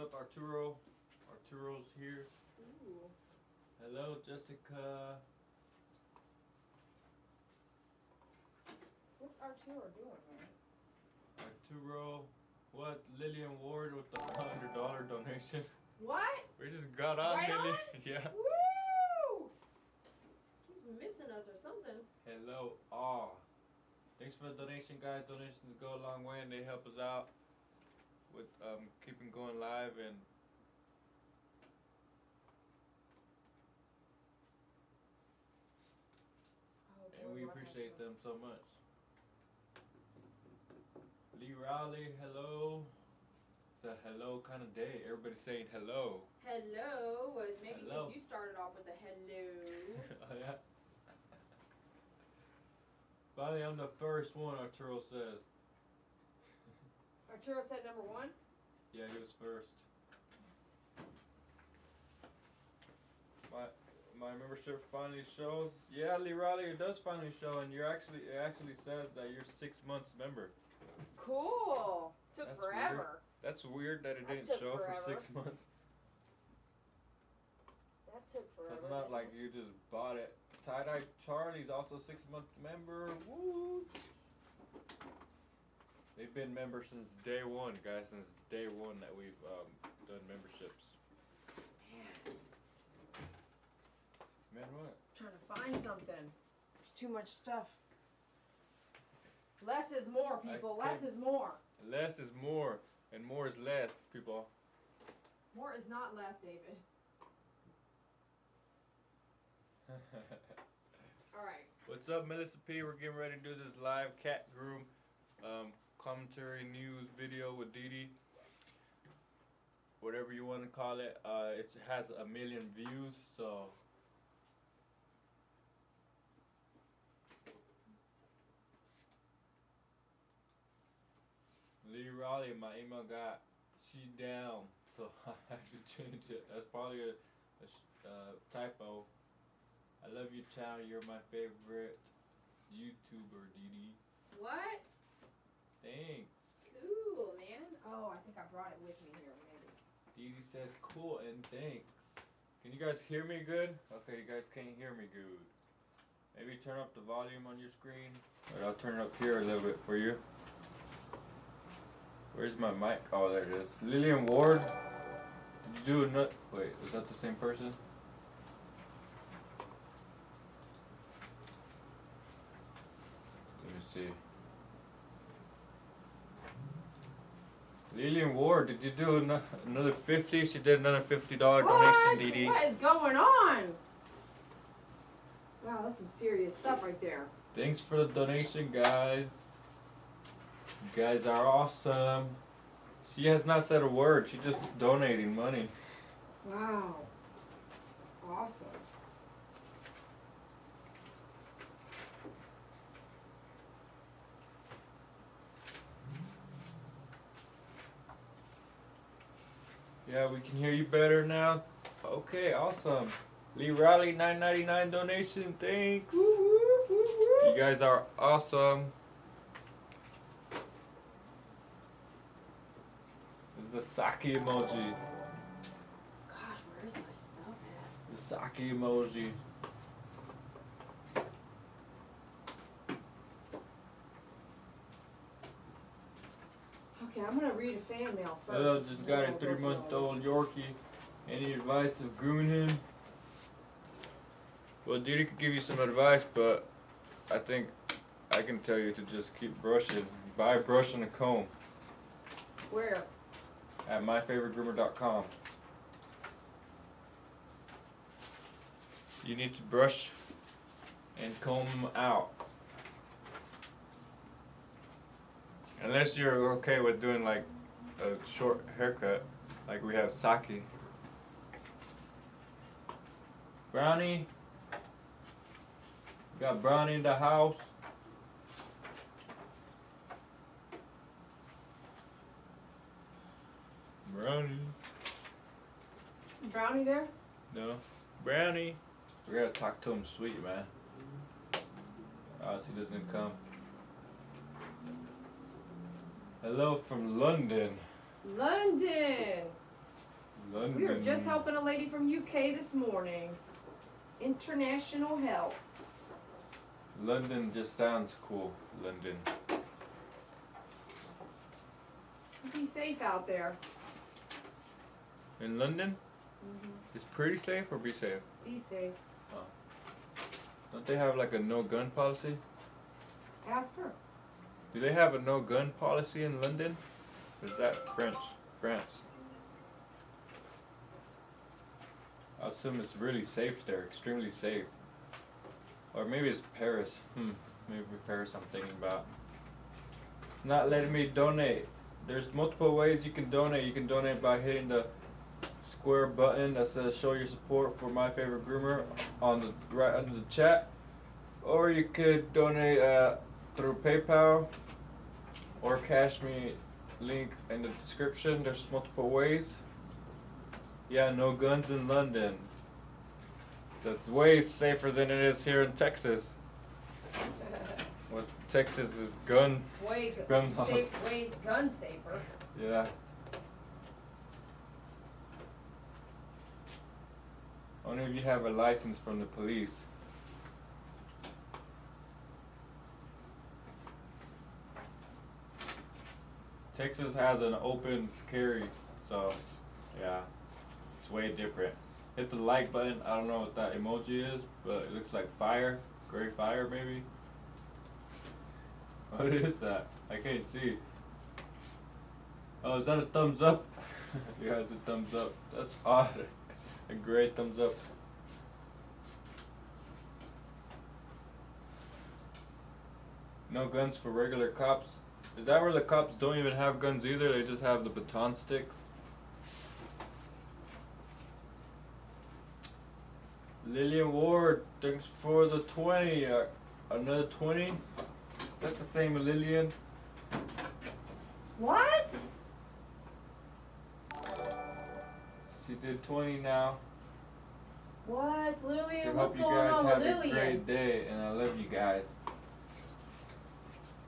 up, Arturo? Arturo's here. Ooh. Hello, Jessica. What's Arturo doing, man? Arturo, what? Lillian Ward with the $100 donation. What? We just got on, Right Lily. on? Yeah. Woo! He's missing us or something. Hello, all. Thanks for the donation, guys. Donations go a long way and they help us out with keeping going live and we appreciate them so much. Lee Rowley, hello. It's a hello kind of day. Everybody's saying hello. Hello. Maybe Hello. because you started off with a hello. Oh, yeah. Finally, I'm the first one, Arturo says. Arturo said number one? Yeah, he was first. My membership finally shows. Yeah, Lee Raleigh, it does finally show, and it actually says that you're 6 months member. Cool. Took That's forever. Weird. That's weird that it didn't show forever. for 6 months. That took forever. It's not like you just bought it. Tie-Dye Charlie's also 6 month member. Woo! They've been members since day one, guys. Since day one that we've done memberships. Man, what? Trying to find something. There's too much stuff. Less is more, people. Less is more. Less is more, and more is less, people. More is not less, David. All right. What's up, Melissa P? We're getting ready to do this live cat groom commentary news video with Dee Dee. Whatever you want to call it. It has 1 million views, so. Lee Raleigh, my email got she down, so I had to change it. That's probably a typo. I love your channel. You're my favorite YouTuber, Dee Dee. What? Thanks. Cool, man. Oh, I think I brought it with me here, maybe. Dee Dee says cool and thanks. Can you guys hear me good? Okay, you guys can't hear me good. Maybe turn up the volume on your screen. Or I'll turn it up here a little bit for you. Where's my mic? Oh, there it is. Lillian Ward. Did you do another? Wait, was that the same person? Let me see. Lillian Ward, did you do another 50? She did another $50 donation, Dee Dee. What is going on? Wow, that's some serious stuff right there. Thanks for the donation, guys. You guys are awesome. She has not said a word. She's just donating money. Wow. Awesome. Yeah, we can hear you better now. Okay, awesome. Lee Riley, $9.99 donation. Thanks. Woo, woo, woo, woo. You guys are awesome. This is the sake emoji. Gosh, where's my stuff at? The sake emoji. Okay, I'm gonna read a fan mail first. Hello, just got a 3-month-old Yorkie. Any advice of grooming him? Well, Dee Dee could give you some advice, but I think I can tell you to just keep brushing. Buy a brush and a comb. Where? At myfavoritegroomer.com. You need to brush and comb them out. Unless you're okay with doing like a short haircut, like we have Saki. Brownie. We got Brownie in the house. Brownie. Brownie there? No. Brownie. We gotta talk to him sweet, man. Or else he doesn't come. Hello from London. London. London. We were just helping a lady from UK this morning. International help. London just sounds cool. London. Be safe out there. In London? Is pretty safe or be safe? Be safe. Don't they have like a no gun policy? Ask her. Do they have a no gun policy in London? Or is that France? I assume it's really safe there, extremely safe. Or maybe it's Paris. Maybe Paris I'm thinking about. It's not letting me donate. There's multiple ways you can donate. You can donate by hitting the square button that says show your support for my favorite groomer on the right under the chat. Or you could donate through PayPal or Cash Me link in the description. There's multiple ways. Yeah, no guns in London. So it's way safer than it is here in Texas. Well, Texas is gun laws. Way gun safer. Yeah. Only if you have a license from the police. Texas has an open carry, so yeah, it's way different. Hit the like button. I don't know what that emoji is, but it looks like fire, gray fire maybe. What is that? I can't see. Oh, is that a thumbs up? Yeah, it's a thumbs up. That's odd. A gray thumbs up. No guns for regular cops. Is that where the cops don't even have guns either? They just have the baton sticks? Lillian Ward, thanks for the 20. Another 20? Is that the same Lillian? What? She did 20 now. What, Lillian? So What's hope you going guys on have with a Lillian? great day, and I love you guys.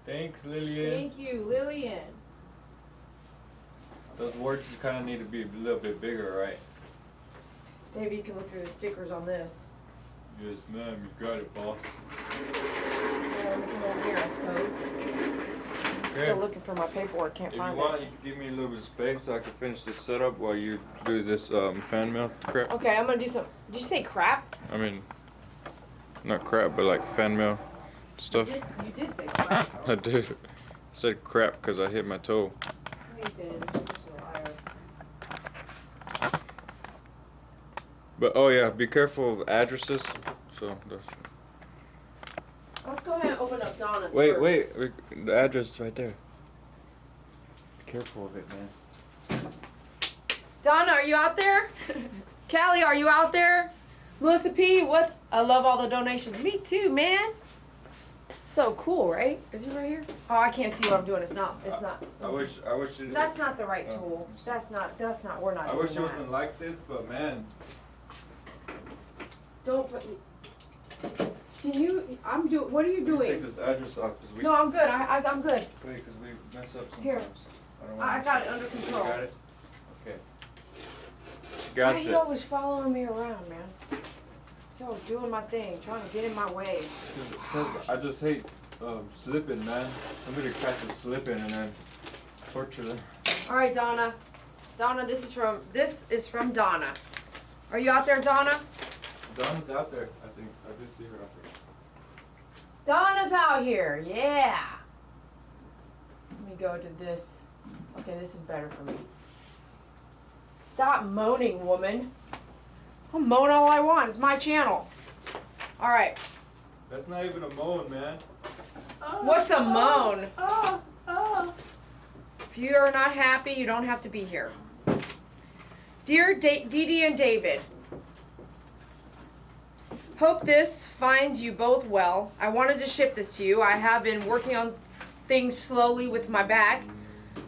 Thanks, Lillian. Thank you, Lillian. Those words kind of need to be a little bit bigger, right? Maybe you can look through the stickers on this. Yes, ma'am. You got it, boss. Let me come over here, I suppose. Okay. Still looking for my paperwork. Can't If find you want, it. you can give me a little bit of space so I can finish this setup while you do this fan mail crap. Okay, I'm gonna do some. Did you say crap? I mean, not crap, but like fan mail stuff. You did say crap. I did. I said crap because I hit my toe. You did. You're such a liar. But oh yeah, be careful of addresses. So that's. Let's go ahead and open up Donna's Wait, first. the address is right there. Be careful of it, man. Donna, are you out there? Callie, are you out there? Melissa P, I love all the donations. Me too, man. So cool, right? Is it right here? Oh, I can't see what I'm doing. It's not. I wish it. That's not the right tool. That's not, we're not I doing wish it that. wasn't like this, but man. Don't put, can you, what are you doing? Take this address off because we. No, I'm good. I'm good. Wait, because we mess up sometimes. Here. I don't want. I got it under control. You got it. Okay. Why Got are you it. always following me around, man? So I was doing my thing, trying to get in my way. Because I just hate slipping, man. Somebody catches slipping and then torture them. All right, Donna. Donna, this is from Donna. Are you out there, Donna? Donna's out there, I think. I did see her out there. Donna's out here. Yeah. Let me go to this. Okay, this is better for me. Stop moaning, woman. I'll moan all I want. It's my channel. All right. That's not even a moan, man. What's a moan? If you are not happy, you don't have to be here. Dear Dee Dee and David, hope this finds you both well. I wanted to ship this to you. I have been working on things slowly with my back.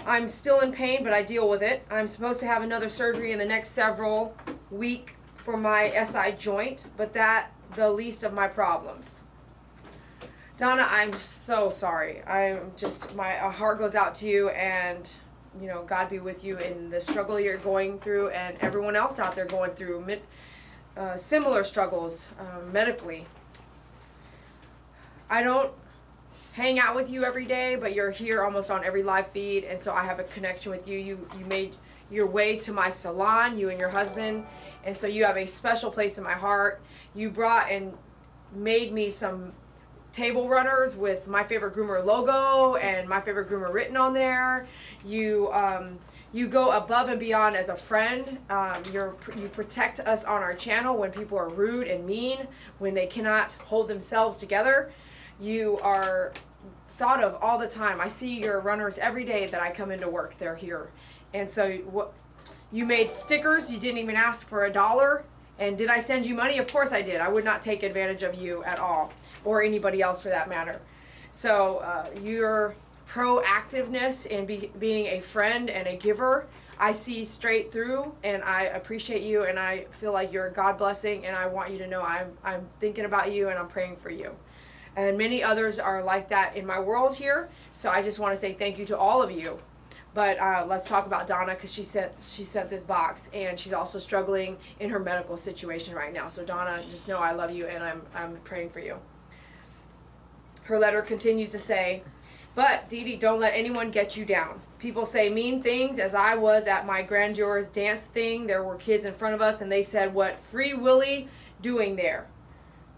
I'm still in pain, but I deal with it. I'm supposed to have another surgery in the next several weeks for my SI joint, but that's the least of my problems. Donna, I'm so sorry. I'm just, my heart goes out to you, and you know, God be with you in the struggle you're going through, and everyone else out there going through similar struggles medically. I don't hang out with you every day, but you're here almost on every live feed, and so I have a connection with you. You made your way to my salon, you and your husband, and so you have a special place in my heart. You brought and made me some table runners with My Favorite Groomer logo and My Favorite Groomer written on there. You go above and beyond as a friend. You protect us on our channel when people are rude and mean, when they cannot hold themselves together. You are thought of all the time. I see your runners every day that I come into work. They're here. And so you made stickers. You didn't even ask for $1. And did I send you money? Of course I did. I would not take advantage of you at all, or anybody else for that matter. So your proactiveness in being a friend and a giver, I see straight through, and I appreciate you, and I feel like you're a God blessing, and I want you to know I'm thinking about you, and I'm praying for you. And many others are like that in my world here, so I just want to say thank you to all of you. But let's talk about Donna, because she sent this box, and she's also struggling in her medical situation right now. So Donna, just know I love you, and I'm praying for you. Her letter continues to say, but Dee Dee, don't let anyone get you down. People say mean things, as I was at my grandeur dance thing. There were kids in front of us, and they said, what Free Willy doing there?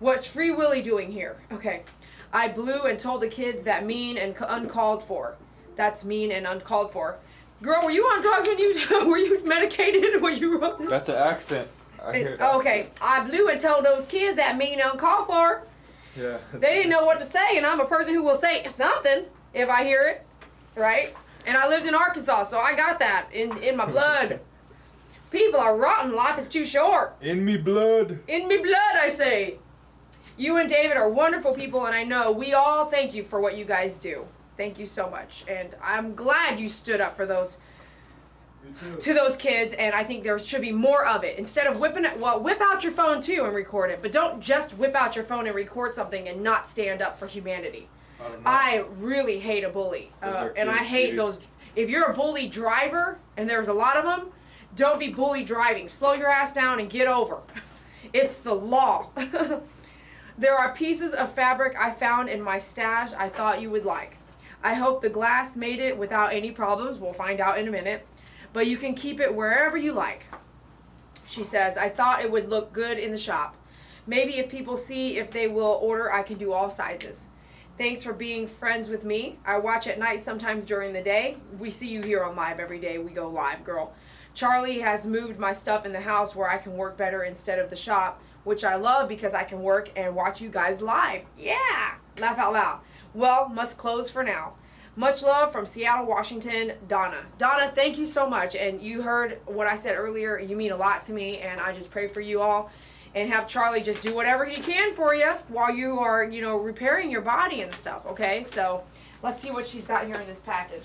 What's Free Willy doing here? Okay. I blew and told the kids that mean and uncalled for. That's mean and uncalled for. Girl, were you on drugs when you were you medicated when you wrote this? That's an accent. I hear that. Okay. I blew and told those kids that mean and uncalled for. Yeah. They didn't know what to say, and I'm a person who will say something if I hear it, right? And I lived in Arkansas, so I got that in my blood. People are rotten. Life is too short. In me blood. In me blood, I say. You and David are wonderful people, and I know we all thank you for what you guys do. Thank you so much. And I'm glad you stood up for those kids, and I think there should be more of it. Instead of whipping it, well, whip out your phone too and record it, but don't just whip out your phone and record something and not stand up for humanity. I really hate a bully, and I hate those. If you're a bully driver, and there's a lot of them, don't be bully driving. Slow your ass down and get over. It's the law. There are pieces of fabric I found in my stash I thought you would like. I hope the glass made it without any problems. We'll find out in a minute. But you can keep it wherever you like. She says, I thought it would look good in the shop. Maybe if people see if they will order, I can do all sizes. Thanks for being friends with me. I watch at night sometimes during the day. We see you here on live every day. We go live, girl. Charlie has moved my stuff in the house where I can work better instead of the shop, which I love because I can work and watch you guys live. Yeah! Laugh out loud. Well, must close for now. Much love from Seattle, Washington, Donna. Donna, thank you so much. And you heard what I said earlier. You mean a lot to me, and I just pray for you all. And have Charlie just do whatever he can for you while you are, you know, repairing your body and stuff, okay? So let's see what she's got here in this package.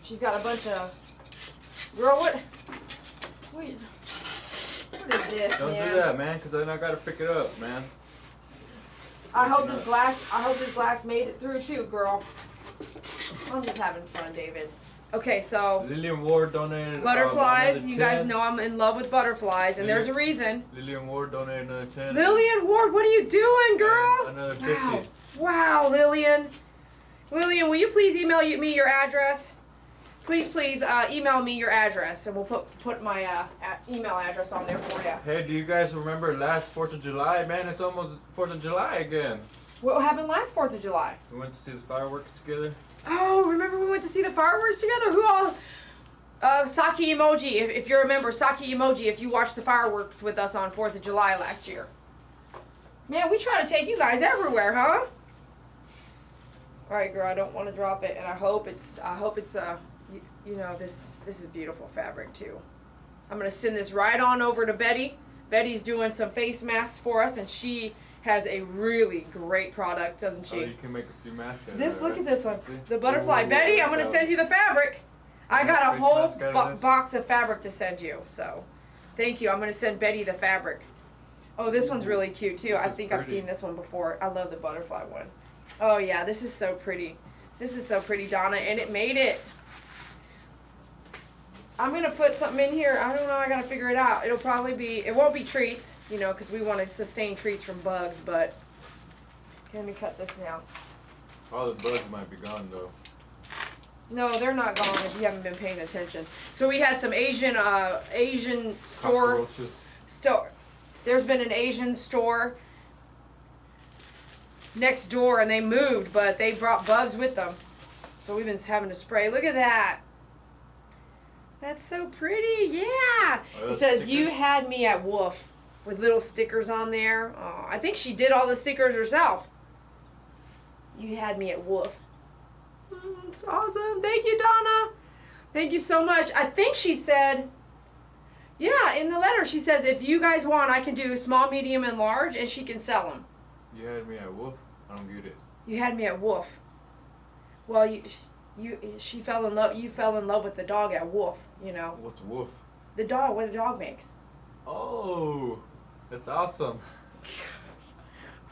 She's got a bunch of... Girl, what is this, Don't do that, man, because then I got to pick it up, man. I hope this glass made it through too, girl. I'm just having fun, David. Okay, so Lillian Ward donated butterflies. You guys know I'm in love with butterflies, and there's a reason. Lillian Ward donated another 10. Lillian Ward, what are you doing, girl? Another 50. Wow, Lillian. Lillian, will you please email me your address? Please email me your address, and we'll put my email address on there for you. Hey, do you guys remember last 4th of July? Man, it's almost 4th of July again. What happened last 4th of July? We went to see the fireworks together. Oh, remember we went to see the fireworks together? Who all? Saki emoji, if you're a member, Saki emoji, if you watched the fireworks with us on 4th of July last year. Man, we try to take you guys everywhere, huh? All right, girl, I don't want to drop it, and I hope it's you know, this is beautiful fabric too. I'm gonna send this right on over to Betty. Betty's doing some face masks for us, and she has a really great product, doesn't she? Oh, you can make a few masks. Look at this one, the butterfly. Betty, I'm gonna send you the fabric. I got a whole box of fabric to send you, so thank you. I'm gonna send Betty the fabric. Oh, this one's really cute too. I think I've seen this one before. I love the butterfly one. Oh yeah, this is so pretty. This is so pretty, Donna, and it made it. I'm going to put something in here. I don't know. I got to figure it out. It'll probably be, it won't be treats, you know, because we want to sustain treats from bugs, but let me cut this now. All the bugs might be gone, though. No, they're not gone if you haven't been paying attention. So we had some Asian store. There's been an Asian store next door, and they moved, but they brought bugs with them. So we've been having to spray. Look at that. That's so pretty. Yeah. Oh, it says, stickers? "You had me at Woof," with little stickers on there. Oh, I think she did all the stickers herself. You had me at Woof. It's awesome. Thank you, Donna. Thank you so much. I think she said, yeah, in the letter she says, if you guys want, I can do small, medium, and large, and she can sell them. You had me at Wolf? I don't get it. You had me at Wolf. Well, she fell in love. You fell in love with the dog at Wolf. You know. What's Wolf? The dog. What the dog makes. Oh, that's awesome.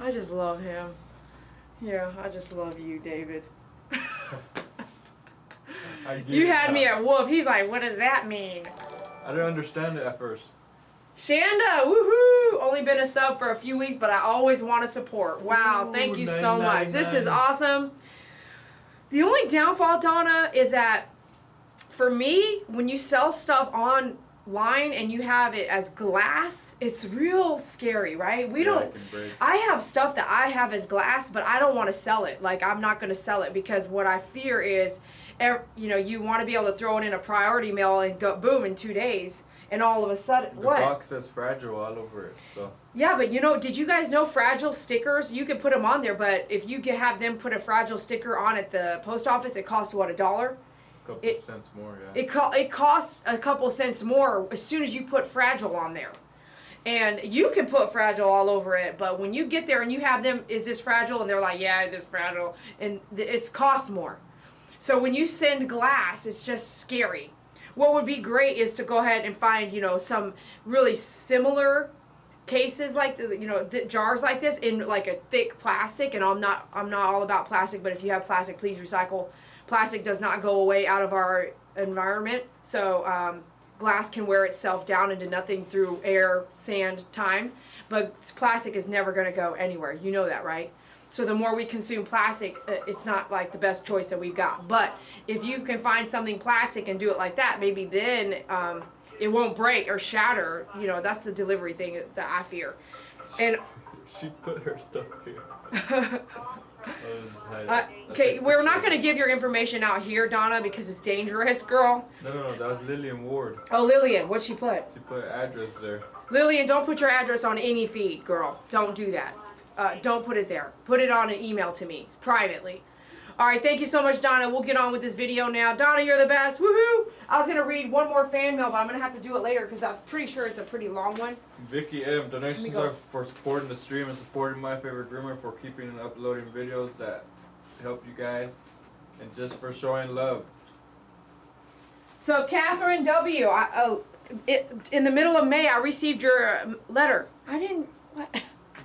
I just love him. Yeah, I just love you, David. You had me at Wolf. He's like, what does that mean? I didn't understand it at first. Shanda, woohoo! Only been a sub for a few weeks, but I always want to support. Wow, thank you so much. This is awesome. The only downfall, Donna, is that for me, when you sell stuff online and you have it as glass, it's real scary, right? I have stuff that I have as glass, but I don't want to sell it. Like, I'm not going to sell it because what I fear is, you know, you want to be able to throw it in a priority mail and go boom in 2 days, and all of a sudden, the box says fragile all over it, so. Yeah, but you know, did you guys know fragile stickers? You can put them on there, but if you can have them put a fragile sticker on at the post office, it costs what, $1? Couple cents more, yeah. It costs a couple cents more as soon as you put fragile on there. And you can put fragile all over it, but when you get there and you have them, is this fragile? And they're like, yeah, it is fragile. And it costs more. So when you send glass, it's just scary. What would be great is to go ahead and find, you know, some really similar cases like jars like this in like a thick plastic. And I'm not all about plastic, but if you have plastic, please recycle. Plastic does not go away out of our environment, so glass can wear itself down into nothing through air, sand, time, but plastic is never going to go anywhere. You know that, right? So the more we consume plastic, it's not like the best choice that we've got. But if you can find something plastic and do it like that, maybe then it won't break or shatter. You know, that's the delivery thing that I fear. And she put her stuff here. Okay, we're not going to give your information out here, Donna, because it's dangerous, girl. No, that was Lillian Ward. Oh, Lillian, what'd she put? She put an address there. Lillian, don't put your address on any feed, girl. Don't do that. Don't put it there. Put it on an email to me, privately. All right, thank you so much, Donna. We'll get on with this video now. Donna, you're the best. Woohoo! I was going to read one more fan mail, but I'm going to have to do it later because I'm pretty sure it's a pretty long one. Vicky M. Donations are for supporting the stream and supporting My Favorite Groomer, for keeping and uploading videos that help you guys, and just for showing love. So, Catherine W., in the middle of May, I received your letter. I didn't... What?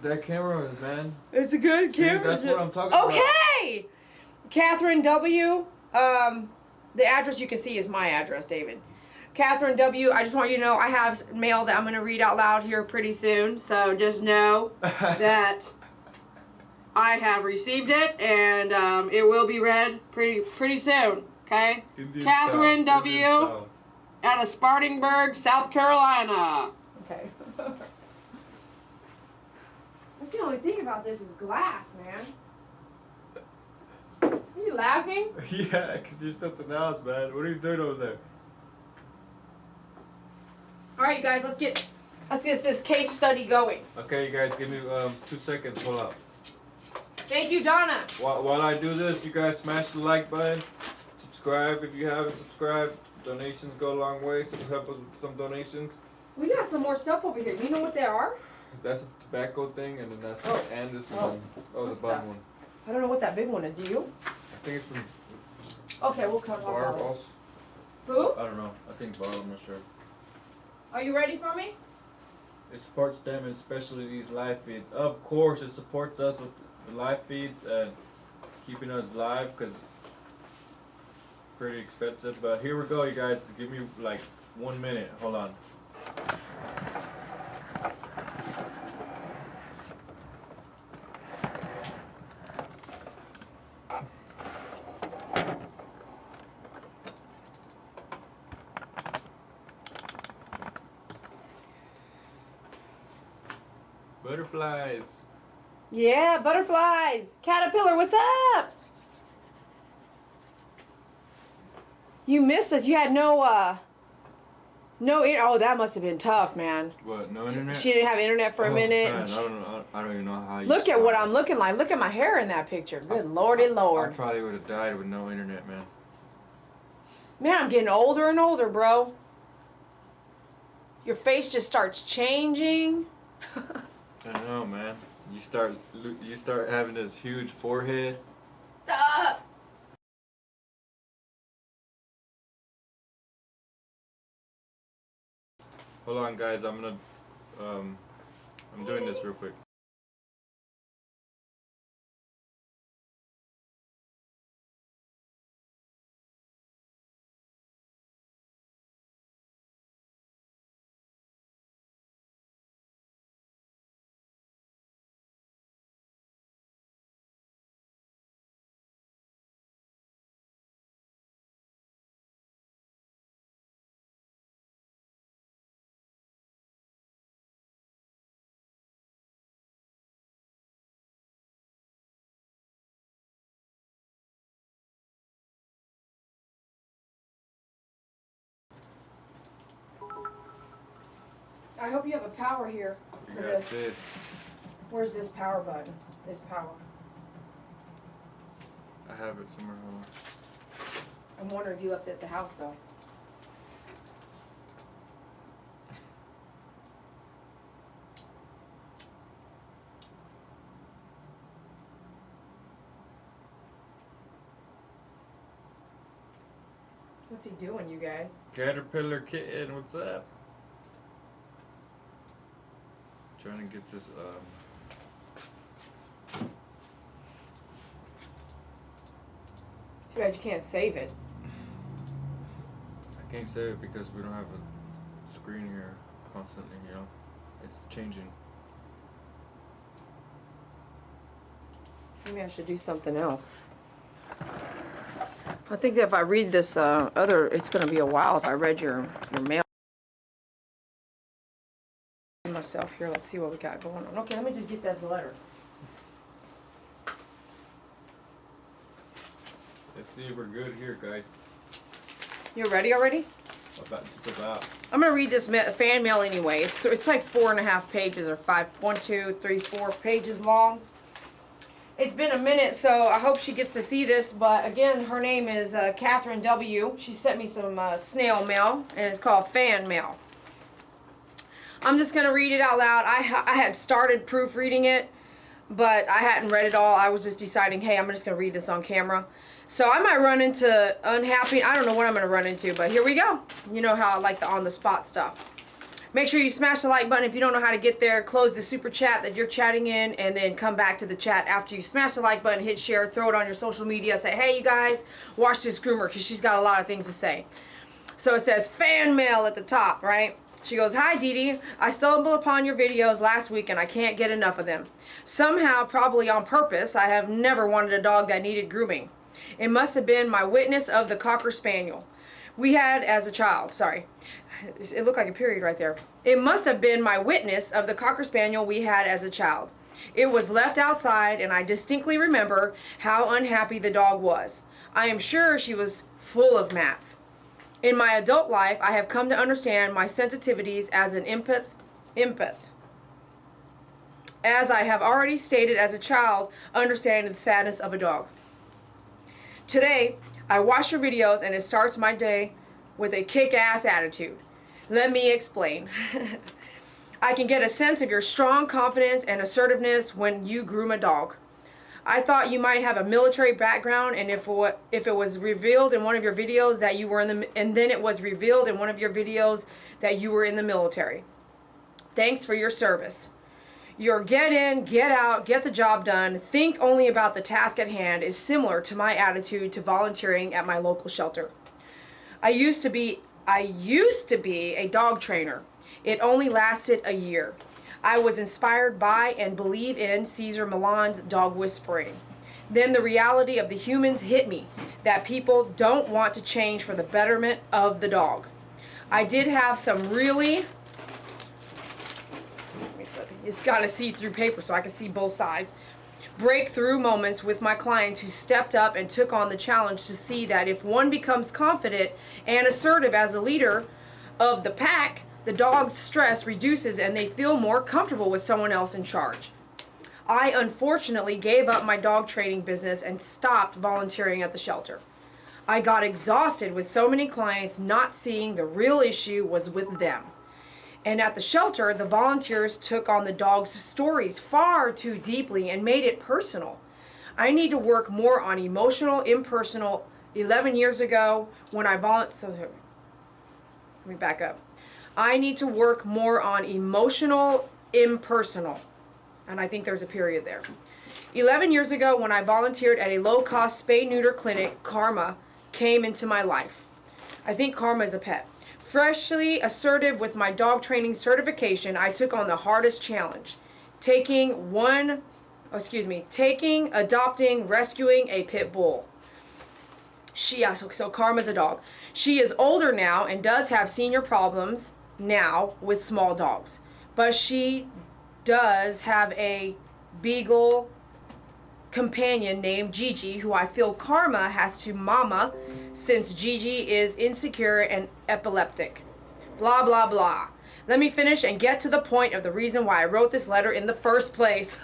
That camera, man. It's a good camera. See, that's what I'm talking about. Okay! Catherine W., the address you can see is my address, David. Catherine W., I just want you to know I have mail that I'm going to read out loud here pretty soon. So just know that I have received it, and it will be read pretty soon. Okay? Indeed, Catherine W. out of Spartanburg, South Carolina. Okay. That's the only thing about this is glass, man. Are you laughing? Yeah, because you're something else, man. What are you doing over there? All right, you guys, let's get this case study going. Okay, you guys, give me 2 seconds. Hold up. Thank you, Donna. While I do this, you guys smash the like button. Subscribe if you haven't subscribed. Donations go a long way, so help us with some donations. We got some more stuff over here. Do you know what they are? That's a tobacco thing, and then that's and this one. Oh, the bottom one. I don't know what that big one is. Do you? I think it's from Okay, we'll cut Barb. off. Who? I don't know. I think Barb. I'm not sure. Are you ready for me? It supports them, especially these live feeds. Of course, it supports us with the live feeds and keeping us live, because pretty expensive, but here we go, you guys. Give me like 1 minute. Hold on. Butterflies. Yeah, butterflies. Caterpillar, what's up? You missed us. You had no oh, that must have been tough, man. What, no internet? She didn't have internet for a minute. Man, I don't even know how you Look at what I'm looking like. Look at my hair in that picture. Good lordy lord. I probably would have died with no internet, man. Man, I'm getting older and older, bro. Your face just starts changing. I know, man. You start having this huge forehead. Stop. Hold on, guys. I'm doing this real quick. I hope you have a power here for this. This. Where's this power button? This power. I have it somewhere. Hold on. I'm wondering if you left it at the house though. What's he doing, you guys? Caterpillar kitten, what's up? Trying to get this Too bad you can't save it. I can't save it because we don't have a screen here constantly, you know. It's changing. Maybe I should do something else. I think that if I read this it's going to be a while if I read your mail. Myself here, let's see what we got going on. Okay, let me just get that letter. Let's see if we're good here, guys. You ready already? Just about. I'm going to read this fan mail anyway. It's like 4.5 pages or 4 pages long. It's been a minute, so I hope she gets to see this. But again, her name is Catherine W. She sent me some snail mail, and it's called fan mail. I'm just going to read it out loud. I had started proofreading it, but I hadn't read it all. I was just deciding, hey, I'm just going to read this on camera. So I might run into unhappy. I don't know what I'm going to run into, but here we go. You know how I like the on-the-spot stuff. Make sure you smash the like button if you don't know how to get there. Close the super chat that you're chatting in, and then come back to the chat after you smash the like button, hit share, throw it on your social media. Say, hey, you guys, watch this Groomer because she's got a lot of things to say. So it says fan mail at the top, right? She goes, hi, Dee Dee. I stumbled upon your videos last week, and I can't get enough of them. Somehow, probably on purpose, I have never wanted a dog that needed grooming. It must have been my witness of the Cocker Spaniel we had as a child. Sorry. It looked like a period right there. It must have been my witness of the Cocker Spaniel we had as a child. It was left outside, and I distinctly remember how unhappy the dog was. I am sure she was full of mats. In my adult life, I have come to understand my sensitivities as an empath. As I have already stated as a child, understanding the sadness of a dog. Today, I watch your videos and it starts my day with a kick-ass attitude. Let me explain. I can get a sense of your strong confidence and assertiveness when you groom a dog. I thought you might have a military background, and if it was revealed in one of your videos that you were in the, and then it was revealed in one of your videos that you were in the military. Thanks for your service. Your get in, get out, get the job done, think only about the task at hand is similar to my attitude to volunteering at my local shelter. I used to be a dog trainer. It only lasted a year. I was inspired by and believe in Cesar Millan's dog whispering. Then the reality of the humans hit me, that people don't want to change for the betterment of the dog. I did have some really, it's got to see through paper so I can see both sides, breakthrough moments with my clients who stepped up and took on the challenge to see that if one becomes confident and assertive as a leader of the pack, the dog's stress reduces and they feel more comfortable with someone else in charge. I unfortunately gave up my dog training business and stopped volunteering at the shelter. I got exhausted with so many clients not seeing the real issue was with them. And at the shelter, the volunteers took on the dog's stories far too deeply and made it personal. I need to work more on emotional, impersonal. 11 years ago, when I let me back up. I need to work more on emotional, impersonal. And I think there's a period there. 11 years ago, when I volunteered at a low-cost spay-neuter clinic, Karma came into my life. I think Karma is a pet. Freshly assertive with my dog training certification, I took on the hardest challenge. Adopting, rescuing a pit bull. So Karma's a dog. She is older now and does have senior problems now with small dogs. But she does have a beagle companion named Gigi, who I feel Karma has to mama since Gigi is insecure and epileptic. Blah, blah, blah. Let me finish and get to the point of the reason why I wrote this letter in the first place.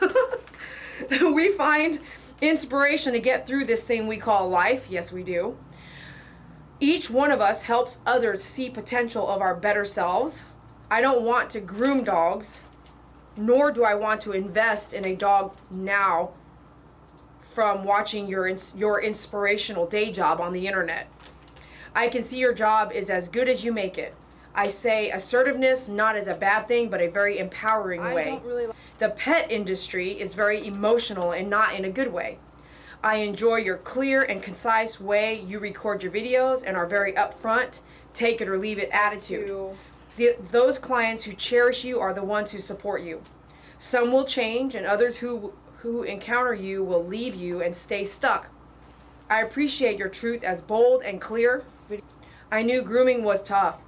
We find inspiration to get through this thing we call life. Yes, we do. Each one of us helps others see potential of our better selves. I don't want to groom dogs, nor do I want to invest in a dog now from watching your inspirational day job on the internet. I can see your job is as good as you make it. I say assertiveness not as a bad thing, but a very empowering way. The pet industry is very emotional and not in a good way. I enjoy your clear and concise way you record your videos and are very upfront, take it or leave it attitude. Those clients who cherish you are the ones who support you. Some will change and others who encounter you will leave you and stay stuck. I appreciate your truth as bold and clear. I knew grooming was tough.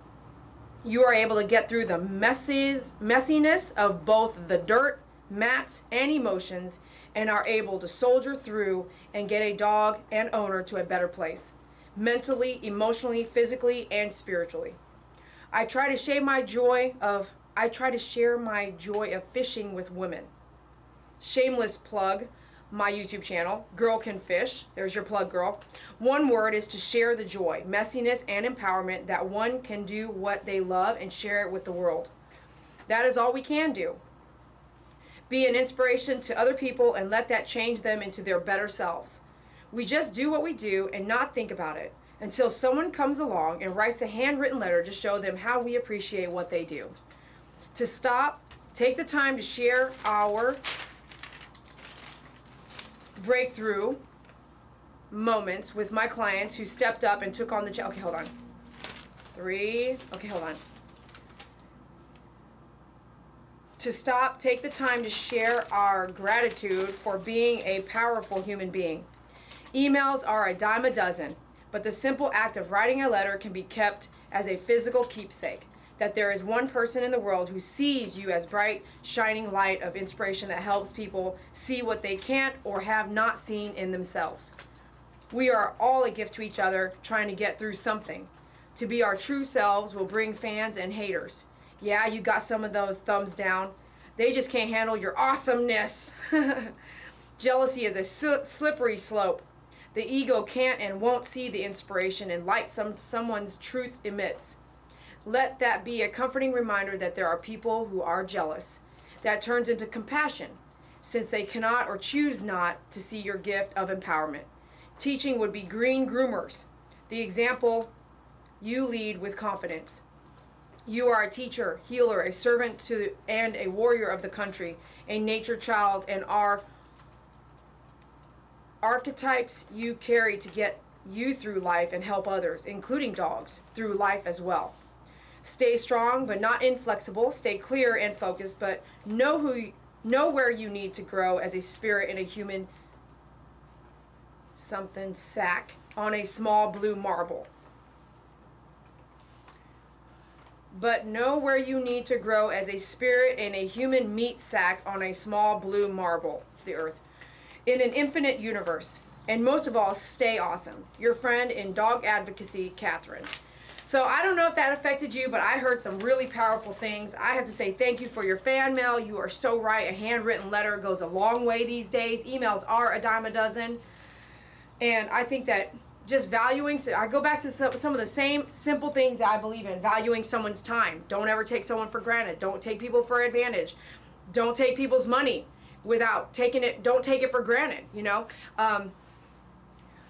You are able to get through the messiness of both the dirt, mats, and emotions, and are able to soldier through and get a dog and owner to a better place, mentally, emotionally, physically, and spiritually. I try to share my joy of fishing with women. Shameless plug, my YouTube channel, Girl Can Fish. There's your plug, girl. One word is to share the joy, messiness, and empowerment that one can do what they love and share it with the world. That is all we can do. Be an inspiration to other people and let that change them into their better selves. We just do what we do and not think about it until someone comes along and writes a handwritten letter to show them how we appreciate what they do. To stop, take the time to share our breakthrough moments with my clients who stepped up and took on the challenge. Okay, hold on. To stop, take the time to share our gratitude for being a powerful human being. Emails are a dime a dozen, but the simple act of writing a letter can be kept as a physical keepsake. That there is one person in the world who sees you as bright, shining light of inspiration that helps people see what they can't or have not seen in themselves. We are all a gift to each other, trying to get through something. To be our true selves will bring fans and haters. Yeah, you got some of those thumbs down. They just can't handle your awesomeness. Jealousy is a slippery slope. The ego can't and won't see the inspiration and light someone's truth emits. Let that be a comforting reminder that there are people who are jealous. That turns into compassion, since they cannot or choose not to see your gift of empowerment. Teaching would be green groomers. The example, you lead with confidence. You are a teacher, healer, a servant to and a warrior of the country, a nature child, and are archetypes you carry to get you through life and help others, including dogs, through life as well. Stay strong but not inflexible. Stay clear and focused, but know where you need to grow as a spirit and a human something sack on a small blue marble. But know where you need to grow as a spirit and a human meat sack on a small blue marble, the earth, in an infinite universe. And most of all, stay awesome. Your friend in dog advocacy, Catherine. So I don't know if that affected you, but I heard some really powerful things. I have to say thank you for your fan mail. You are so right. A handwritten letter goes a long way these days. Emails are a dime a dozen. And I think that just valuing, so I go back to some of the same simple things that I believe in. Valuing someone's time. Don't ever take someone for granted. Don't take people for advantage. Don't take people's money without taking it. Don't take it for granted, you know.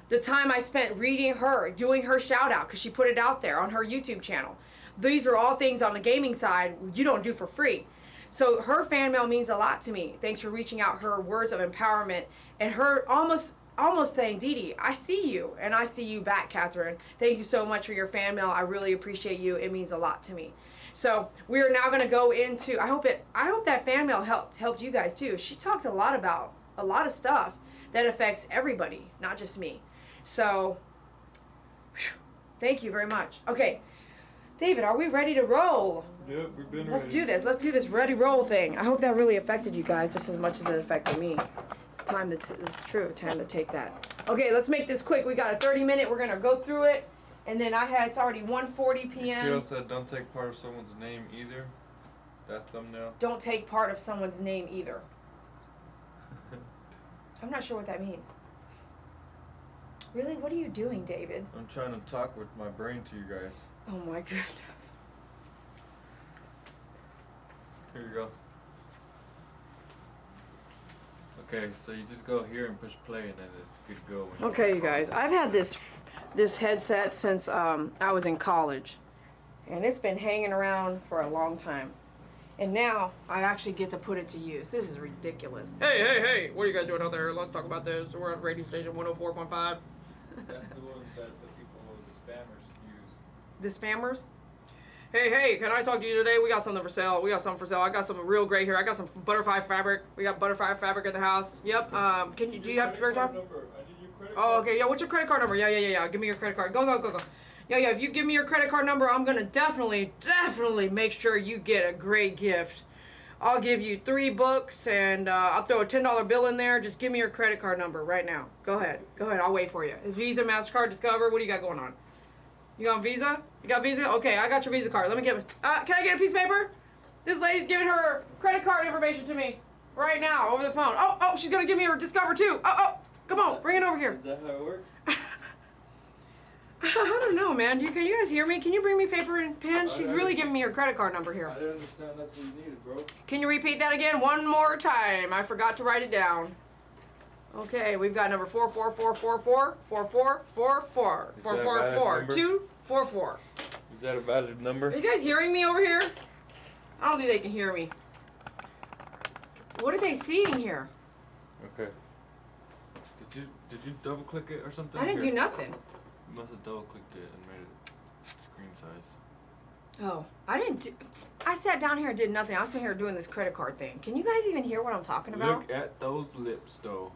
The time I spent reading her, doing her shout out, because she put it out there on her YouTube channel. These are all things on the gaming side you don't do for free. So her fan mail means a lot to me. Thanks for reaching out, her words of empowerment, and her almost saying, Dee Dee, I see you, and I see you back, Catherine. Thank you so much for your fan mail. I really appreciate you. It means a lot to me. So we are now going to go into, I hope that fan mail helped you guys too. She talks a lot about a lot of stuff that affects everybody, not just me. So, whew, thank you very much. Okay, David, are we ready to roll? Yep, we've been Let's ready. do this. Let's do this ready roll thing. I hope that really affected you guys just as much as it affected me. It's true. Time to take that. Okay, let's make this quick. We got a 30-minute. We're gonna go through it, and then it's already 1:40 p.m. Kiro said, "Don't take part of someone's name either." That thumbnail. Don't take part of someone's name either. I'm not sure what that means. Really? What are you doing, David? I'm trying to talk with my brain to you guys. Oh my goodness. Here you go. Okay, so you just go here and push play, and then it's good to go. Okay, you guys. I've had this headset since I was in college, and it's been hanging around for a long time. And now I actually get to put it to use. This is ridiculous. Hey! What are you guys doing out there? Let's talk about this. We're on radio station 104.5. That's the one that the people, the spammers use. The spammers? Hey, can I talk to you today? We got something for sale. I got something real great here. I got some butterfly fabric. We got butterfly fabric at the house. Yep. Do you have spare time? I need your credit card. Oh, okay. Yeah, what's your credit card number? Yeah. Give me your credit card. Go. Yeah. If you give me your credit card number, I'm going to definitely make sure you get a great gift. I'll give you 3 books, and I'll throw a $10 bill in there. Just give me your credit card number right now. Go ahead. I'll wait for you. Visa, MasterCard, Discover. What do you got going on? You got Visa? You got Visa? Okay, I got your Visa card. Let me get can I get a piece of paper? This lady's giving her credit card information to me right now over the phone. Oh, she's going to give me her Discover too. Oh, come on. Bring it over here. Is that how it works? I don't know, man. Can you guys hear me? Can you bring me paper and pen? She's really giving me her credit card number here. I didn't understand that's what you needed, bro. Can you repeat that again one more time? I forgot to write it down. Okay, we've got number 44444 4444 444 244. Is that a valid number? Are you guys hearing me over here? I don't think they can hear me. What are they seeing here? Okay. Did you double click it or something? I didn't do nothing. You must have double clicked it and made it screen size. Oh, I sat down here and did nothing. I was sitting here doing this credit card thing. Can you guys even hear what I'm talking about? Look at those lips, though.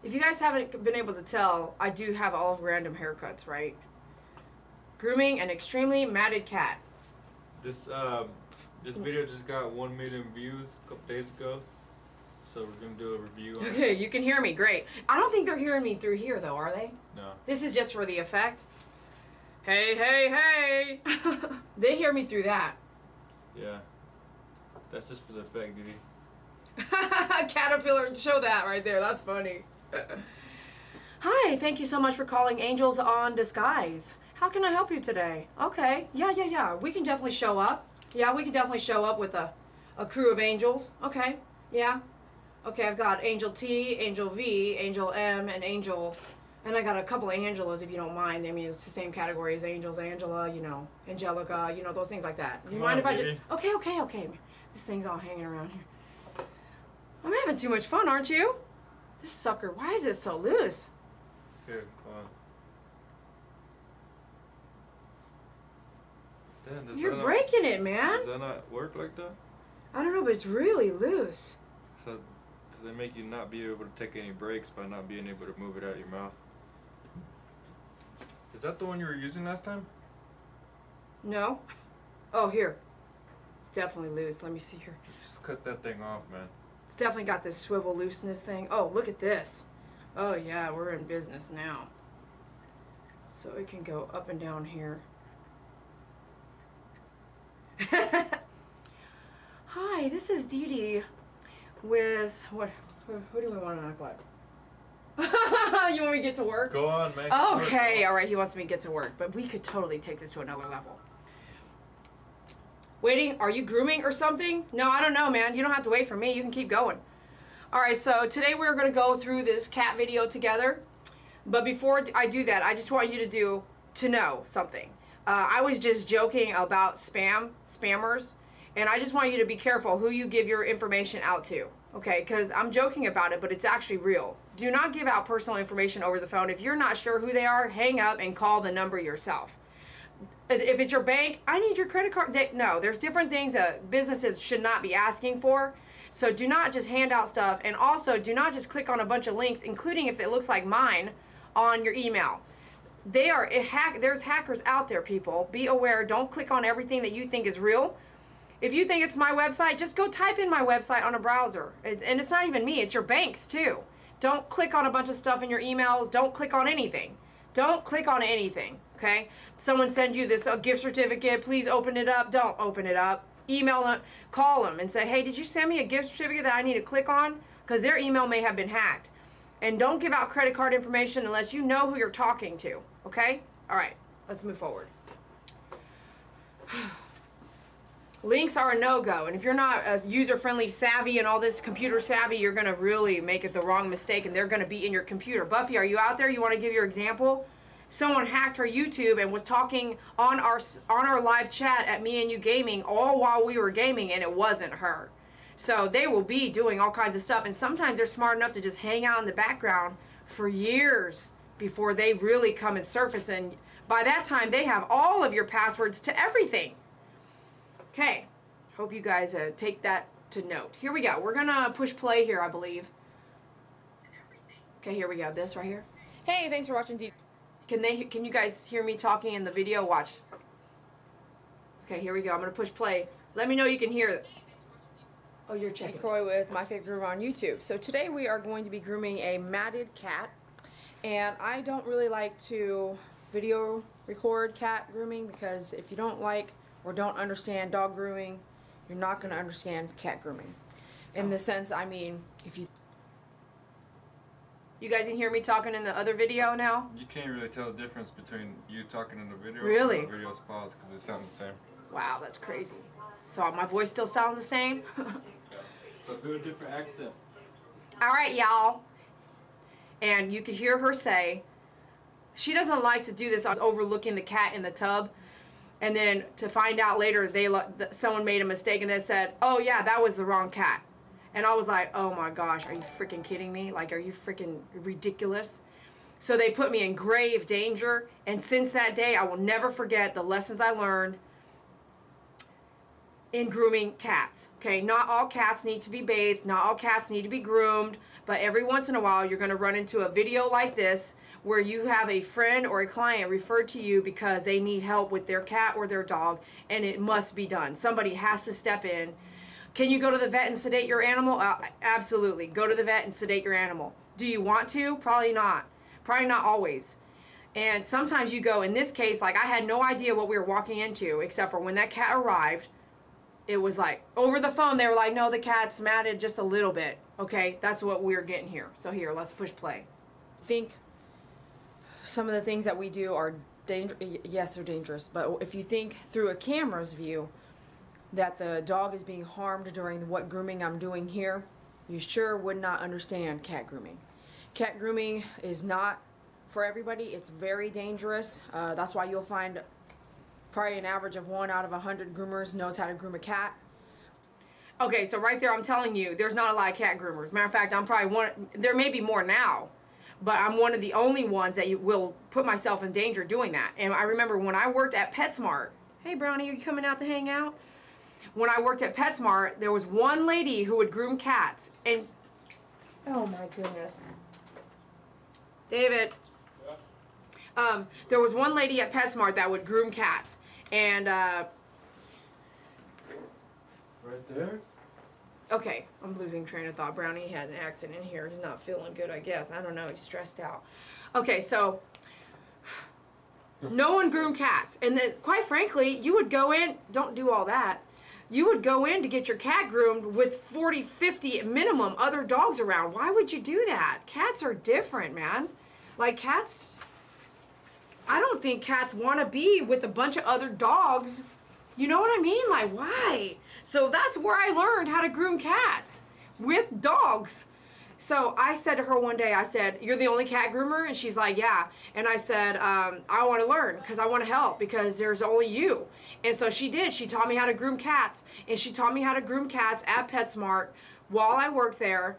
If you guys haven't been able to tell, I do have all random haircuts, right? Grooming an extremely matted cat. This video just got 1 million views a couple days ago. So we're going to do a review on it. Okay, you can hear me. Great. I don't think they're hearing me through here, though, are they? No. This is just for the effect. Hey. They hear me through that. Yeah. That's just for the effect, dude. Caterpillar, show that right there. That's funny. Hi, thank you so much for calling Angels on Disguise. How can I help you today? Okay. Yeah. We can definitely show up. Yeah, we can definitely show up with a crew of angels. Okay. Yeah. Okay, I've got Angel T, Angel V, Angel M, and Angel And I got a couple of Angelas, if you don't mind. I mean, it's the same category as Angels, Angela, you know, Angelica, you know, those things like that. You mind if I just... Okay. This thing's all hanging around here. I'm having too much fun, aren't you? This sucker, why is it so loose? Here, come on. Damn, You're breaking it, man. Does that not work like that? I don't know, but it's really loose. So, does it make you not be able to take any breaks by not being able to move it out of your mouth? Is that the one you were using last time? No. Oh, here. It's definitely loose. Let me see here. Just cut that thing off, man. It's definitely got this swivel looseness thing. Oh, look at this. Oh, yeah, we're in business now. So it can go up and down here. Hi, this is Dee Dee with what? Who do we want to act like? You want me to get to work? Go on, man. Okay, all right. He wants me to get to work, but we could totally take this to another level. Waiting? Are you grooming or something? No, I don't know, man. You don't have to wait for me. You can keep going. All right. So today we're gonna go through this cat video together. But before I do that, I just want you to know something. I was just joking about spammers, and I just want you to be careful who you give your information out to. Okay, because I'm joking about it, but it's actually real. Do not give out personal information over the phone. If you're not sure who they are, hang up and call the number yourself. If it's your bank, I need your credit card. No, there's different things that businesses should not be asking for. So do not just hand out stuff, and also do not just click on a bunch of links, including if it looks like mine, on your email. There's hackers out there, people. Be aware. Don't click on everything that you think is real. If you think it's my website, just go type in my website on a browser. And it's not even me, it's your banks too. Don't click on a bunch of stuff in your emails. Don't click on anything. Don't click on anything, okay? Someone sends you this gift certificate, please open it up. Don't open it up. Email them, call them and say, hey, did you send me a gift certificate that I need to click on? Because their email may have been hacked. And don't give out credit card information unless you know who you're talking to, okay? All right, let's move forward. Links are a no-go, and if you're not as user-friendly savvy and all this computer savvy, you're going to really make it the wrong mistake, and they're going to be in your computer. Buffy, are you out there? You want to give your example? Someone hacked her YouTube and was talking on our live chat at Me and You Gaming all while we were gaming, and it wasn't her. So they will be doing all kinds of stuff, and sometimes they're smart enough to just hang out in the background for years before they really come and surface, and by that time they have all of your passwords to everything. Okay, hope you guys take that to note. Here we go. We're gonna push play here, I believe. Okay, here we go. This right here. Hey, thanks for watching. Can you guys hear me talking in the video? Watch. Okay, here we go. I'm gonna push play. Let me know you can hear it. Oh, you're checking. Croy with My Favorite Groomer on YouTube. So today we are going to be grooming a matted cat, and I don't really like to video record cat grooming because if you don't like or don't understand dog grooming, you're not going to understand cat grooming. In the sense, I mean, if you guys can hear me talking in the other video now? You can't really tell the difference between you talking in the video really? and the video's paused because it sounds the same. Wow, that's crazy. So my voice still sounds the same? But do a different accent. All right, y'all. And you can hear her say, she doesn't like to do this. I was overlooking the cat in the tub. And then to find out later, someone made a mistake and they said, oh yeah, that was the wrong cat. And I was like, oh my gosh, are you freaking kidding me? Like, are you freaking ridiculous? So they put me in grave danger. And since that day, I will never forget the lessons I learned in grooming cats. Okay, not all cats need to be bathed. Not all cats need to be groomed. But every once in a while, you're going to run into a video like this where you have a friend or a client referred to you because they need help with their cat or their dog, and it must be done. Somebody has to step in. Can you go to the vet and sedate your animal? Absolutely. Go to the vet and sedate your animal. Do you want to? Probably not. Probably not always. And sometimes you go, in this case, like I had no idea what we were walking into, except for when that cat arrived, it was like, over the phone, they were like, no, the cat's matted just a little bit. Okay, that's what we're getting here. So here, let's push play. Think some of the things that we do are dangerous. Yes, they're dangerous. But if you think through a camera's view that the dog is being harmed during what grooming I'm doing here, you sure would not understand cat grooming. Cat grooming is not for everybody. It's very dangerous. That's why you'll find probably an average of 1 out of 100 groomers knows how to groom a cat. Okay, so right there I'm telling you, there's not a lot of cat groomers. Matter of fact, I'm probably one, there may be more now, but I'm one of the only ones that will put myself in danger doing that. And I remember when I worked at PetSmart, hey Brownie, are you coming out to hang out? When I worked at PetSmart, there was one lady who would groom cats, and oh my goodness. David. Yeah. There was one lady at PetSmart that would groom cats, and right there. Okay, I'm losing train of thought. Brownie had an accident in here. He's not feeling good, I guess. I don't know. He's stressed out. Okay, so no one groomed cats. And then, quite frankly, you would go in, don't do all that. You would go in to get your cat groomed with 40, 50 minimum other dogs around. Why would you do that? Cats are different, man. Like, cats, I don't think cats want to be with a bunch of other dogs. You know what I mean? Like, why? So that's where I learned how to groom cats with dogs. So I said to her one day, I said, you're the only cat groomer? And she's like, yeah. And I said, I want to learn because I want to help because there's only you. And so she did. She taught me how to groom cats. And she taught me how to groom cats at PetSmart while I worked there.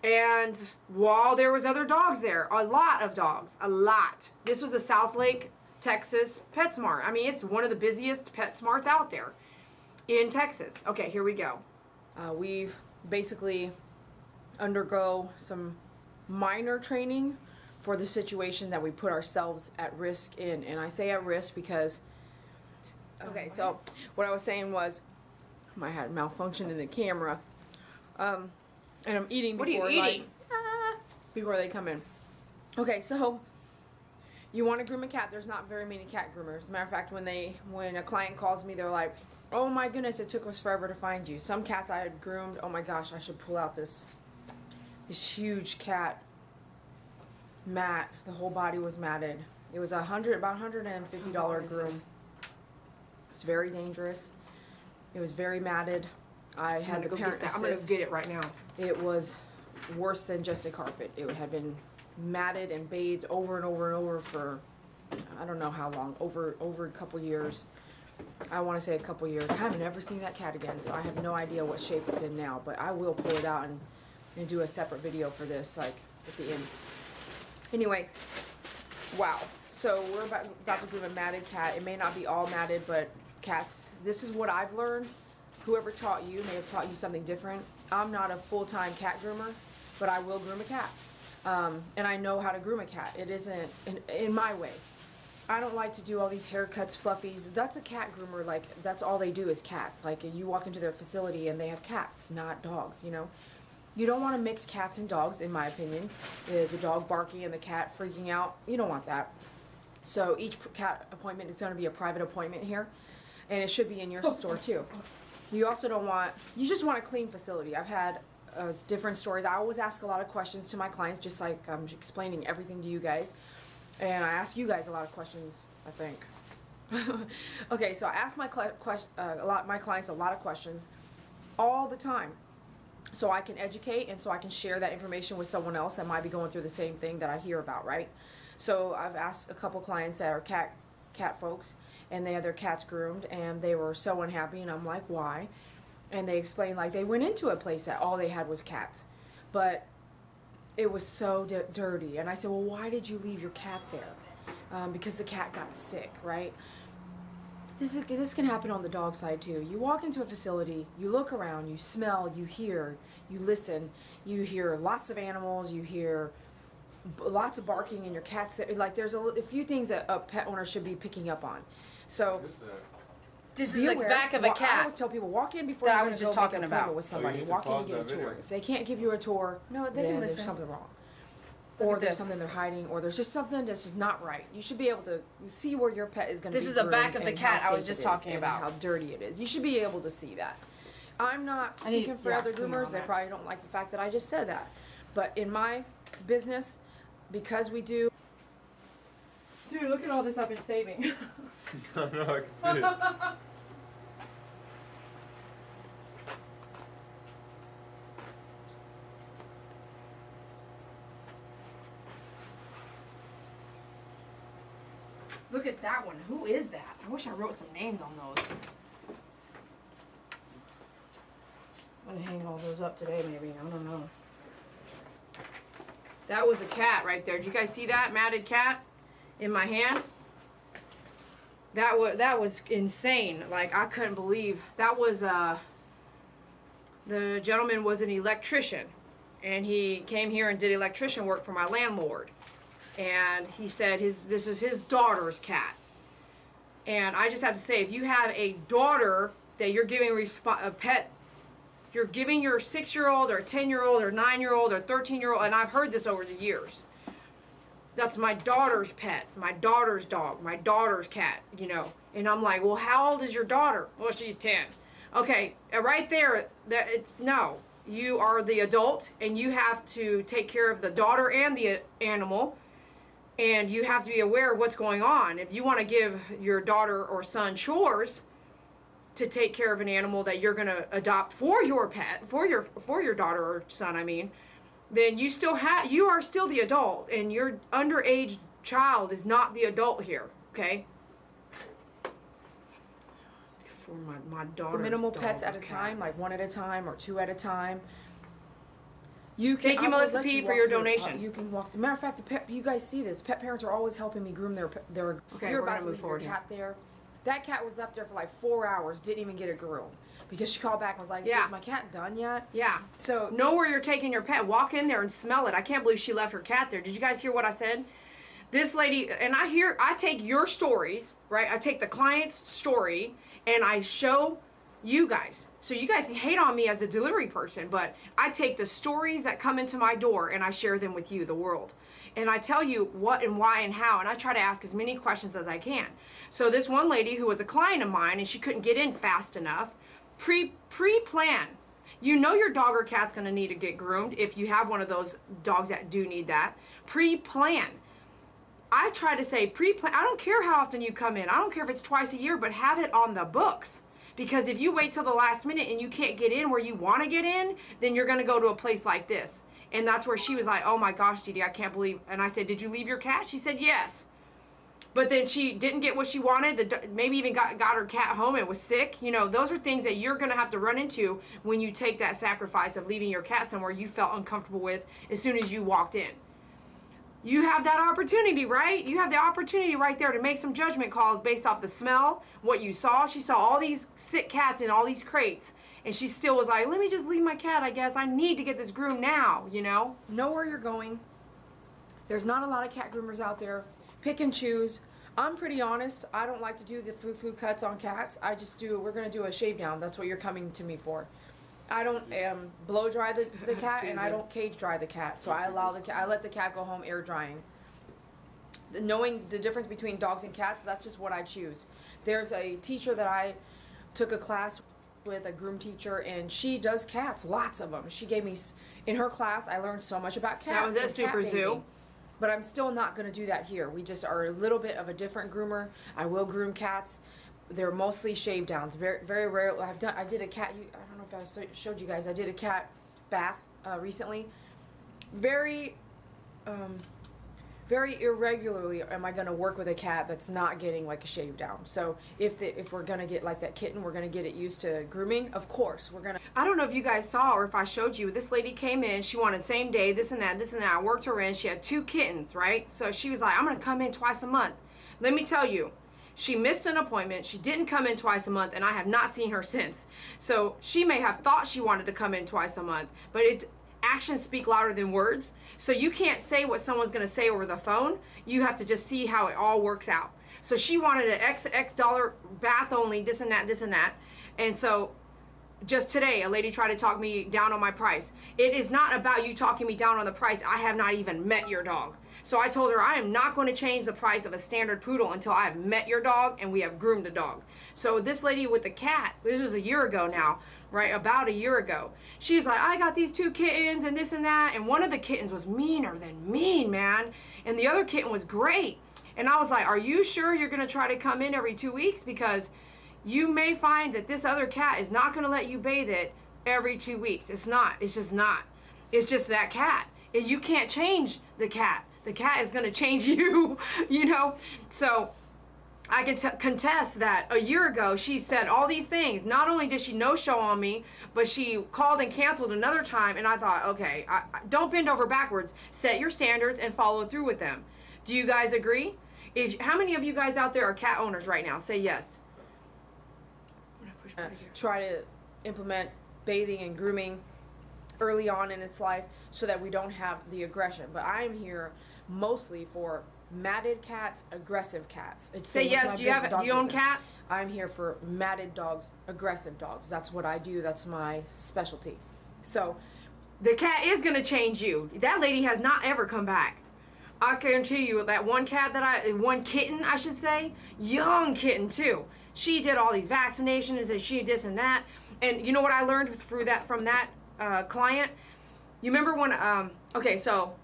And while there was other dogs there, a lot of dogs, a lot. This was a South Lake, Texas PetSmart. I mean, it's one of the busiest PetSmarts out there in Texas. Okay, here we go. We've basically undergo some minor training for the situation that we put ourselves at risk in. And I say at risk because, okay, so what I was saying was, I had malfunction in the camera. And I'm eating before, what are you eating? Before they come in. Okay, so you want to groom a cat. There's not very many cat groomers. As a matter of fact, when a client calls me, they're like, oh my goodness, it took us forever to find you. Some cats I had groomed, oh my gosh, I should pull out this huge cat mat. The whole body was matted. It was about $150 groom. It's very dangerous. It was very matted. I had the parent assist. I'm going to get it right now. It was worse than just a carpet. It had been matted and bathed over and over and over for I don't know how long, over a couple years. I want to say a couple years. I haven't ever seen that cat again, so I have no idea what shape it's in now, but I will pull it out and do a separate video for this, like, at the end. Anyway, wow. So we're about to groom a matted cat. It may not be all matted, but cats, this is what I've learned. Whoever taught you may have taught you something different. I'm not a full-time cat groomer, but I will groom a cat. And I know how to groom a cat. It isn't in my way. I don't like to do all these haircuts, fluffies. That's a cat groomer. Like, that's all they do is cats. Like, you walk into their facility and they have cats, not dogs, you know. You don't want to mix cats and dogs, in my opinion. The dog barking and the cat freaking out. You don't want that. So each cat appointment is going to be a private appointment here. And it should be in your store, too. You also don't want, you just want a clean facility. I've had different stories. I always ask a lot of questions to my clients, just like I'm explaining everything to you guys. And I ask you guys a lot of questions, I think. Okay, so I ask my clients a lot of questions all the time, so I can educate and so I can share that information with someone else that might be going through the same thing that I hear about, right? So I've asked a couple clients that are cat folks, and they had their cats groomed, and they were so unhappy, and I'm like, why? And they explained, like, they went into a place that all they had was cats, but it was so dirty. And I said, well, why did you leave your cat there? Because the cat got sick, right? This can happen on the dog side too. You walk into a facility, you look around, you smell, you hear, you listen, you hear lots of animals, you hear lots of barking, and your cat's there. Like, there's a few things that a pet owner should be picking up on. So this is the back of a cat. I always tell people, walk in before that you're I was just go talking make an appointment about with somebody. Walk in and get a tour. If they can't give you a tour, no, they then can there's listen. something wrong. Or there's something they're hiding, or there's just something that's just not right. You should be able to see where your pet is going to be. This is the back of the cat I was just talking about. How dirty it is. You should be able to see that. I'm not speaking for other groomers. They probably don't like the fact that I just said that. But in my business, because we do... Dude, look at all this I've been saving. I know, I can see it. Look at that one. Who is that? I wish I wrote some names on those. I'm gonna hang all those up today, maybe. I don't know. That was a cat right there. Did you guys see that matted cat in my hand? That was insane. Like, I couldn't believe. That was the gentleman was an electrician, and he came here and did electrician work for my landlord. And he said this is his daughter's cat. And I just have to say, if you have a daughter that you're giving a pet, you're giving your 6-year-old or 10-year-old or 9-year-old or 13-year-old, and I've heard this over the years. That's my daughter's pet, my daughter's dog, my daughter's cat, you know. And I'm like, well, how old is your daughter? Well, she's 10. Okay, right there, no. You are the adult, and you have to take care of the daughter and the animal, and you have to be aware of what's going on. If you want to give your daughter or son chores to take care of an animal that you're going to adopt for your pet, for your daughter or son, I mean, then you are still the adult, and your underage child is not the adult here, okay? For my daughter's minimal dog pets at a cat. time, like 1 at a time or 2 at a time. Thank you, Melissa P, for your donation. You can walk. Matter of fact, you guys see this. Pet parents are always helping me groom their. Okay, you're we're about gonna to move leave forward your here. cat there. That cat was left there for like 4 hours. Didn't even get a groom because she called back and was like, Yeah. "Is my cat done yet?" Yeah. So Know where you're taking your pet. Walk in there and smell it. I can't believe she left her cat there. Did you guys hear what I said? This lady, and I take your stories, right? I take the client's story and I show you guys. So you guys can hate on me as a delivery person, but I take the stories that come into my door and I share them with you, the world. And I tell you what and why and how, and I try to ask as many questions as I can. So this one lady who was a client of mine and she couldn't get in fast enough, pre-plan. You know your dog or cat's gonna need to get groomed if you have one of those dogs that do need that. Pre-plan. I try to say pre-plan. I don't care how often you come in. I don't care if it's twice a year, but have it on the books. Because if you wait till the last minute and you can't get in where you want to get in, then you're going to go to a place like this. And that's where she was like, oh my gosh, Didi, I can't believe. And I said, did you leave your cat? She said, yes. But then she didn't get what she wanted. Maybe even got her cat home and was sick. You know, those are things that you're going to have to run into when you take that sacrifice of leaving your cat somewhere you felt uncomfortable with as soon as you walked in. You have that opportunity, right? You have the opportunity right there to make some judgment calls based off the smell, what you saw. She saw all these sick cats in all these crates, and she still was like, let me just leave my cat, I guess. I need to get this groomed now, you know? know where you're going. There's not a lot of cat groomers out there. Pick and choose. I'm pretty honest. I don't like to do the foo-foo cuts on cats. I just do, we're going to do a shave down. That's what you're coming to me for. I don't blow dry the cat, and I don't cage dry the cat. So I let the cat go home air drying. Knowing the difference between dogs and cats, that's just what I choose. There's a teacher that I took a class with, a groom teacher, and she does cats, lots of them. She gave me, in her class, I learned so much about cats. That was at and Super cat Zoo. bathing. But I'm still not going to do that here. We just are a little bit of a different groomer. I will groom cats. They're mostly shave downs. Very, very rare. I did a cat. I don't know if I showed you guys. I did a cat bath recently. Very, very irregularly am I going to work with a cat that's not getting like a shave down. So if we're going to get like that kitten, we're going to get it used to grooming. Of course, we're going to. I don't know if you guys saw or if I showed you. This lady came in. She wanted same day, this and that, this and that. I worked her in. She had 2 kittens, right? So she was like, I'm going to come in twice a month. Let me tell you. She missed an appointment. She didn't come in twice a month, and I have not seen her since. So she may have thought she wanted to come in twice a month, but actions speak louder than words. So you can't say what someone's going to say over the phone. You have to just see how it all works out. So she wanted an X dollar bath only, this and that, this and that. And so just today, a lady tried to talk me down on my price. It is not about you talking me down on the price. I have not even met your dog. So I told her I am not going to change the price of a standard poodle until I have met your dog and we have groomed the dog. So this lady with the cat, this was a year ago now, right? About a year ago. She's like, I got these 2 kittens and this and that. And one of the kittens was meaner than mean, man. And the other kitten was great. And I was like, are you sure you're going to try to come in every 2 weeks? Because you may find that this other cat is not going to let you bathe it every 2 weeks. It's not. It's just not. It's just that cat. You can't change the cat. The cat is going to change you, you know? So I can contest that a year ago she said all these things. Not only did she no-show on me, but she called and canceled another time, and I thought, okay, don't bend over backwards. Set your standards and follow through with them. Do you guys agree? How many of you guys out there are cat owners right now? Say yes. Try to implement bathing and grooming early on in its life so that we don't have the aggression. But I am here mostly for matted cats, aggressive cats. Say yes. Do you own cats? I'm here for matted dogs, aggressive dogs. That's what I do. That's my specialty. So the cat is going to change you. That lady has not ever come back. I guarantee you that one kitten, I should say, young kitten too. She did all these vaccinations and she this and that. And you know what I learned from that client? You remember when, okay, so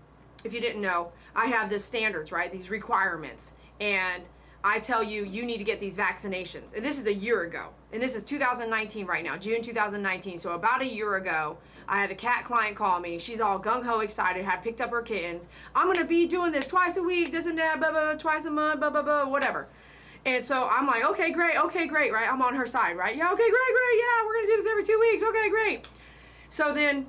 if you didn't know, I have this standards, right? These requirements. And I tell you, you need to get these vaccinations. And this is a year ago. And this is 2019 right now, June 2019. So about a year ago, I had a cat client call me. She's all gung-ho excited, had picked up her kittens. I'm going to be doing this twice a week, this and that, blah, blah, blah, twice a month, blah, blah, blah, whatever. And so I'm like, okay, great, right? I'm on her side, right? Yeah, okay, great, yeah, we're going to do this every 2 weeks. Okay, great. So then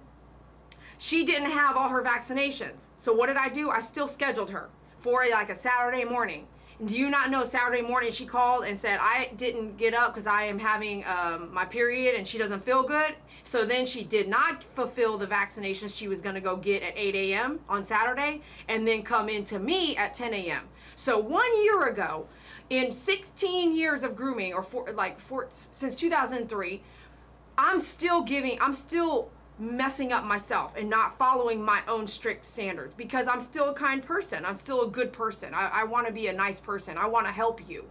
she didn't have all her vaccinations. So what did I do? I still scheduled her for like a Saturday morning. And do you not know Saturday morning she called and said, I didn't get up because I am having my period and she doesn't feel good. So then she did not fulfill the vaccinations she was going to go get at 8 a.m. on Saturday and then come in to me at 10 a.m. So 1 year ago, in 16 years of grooming, since 2003, I'm still messing up myself and not following my own strict standards because I'm still a kind person. I'm still a good person. I want to be a nice person. I want to help you.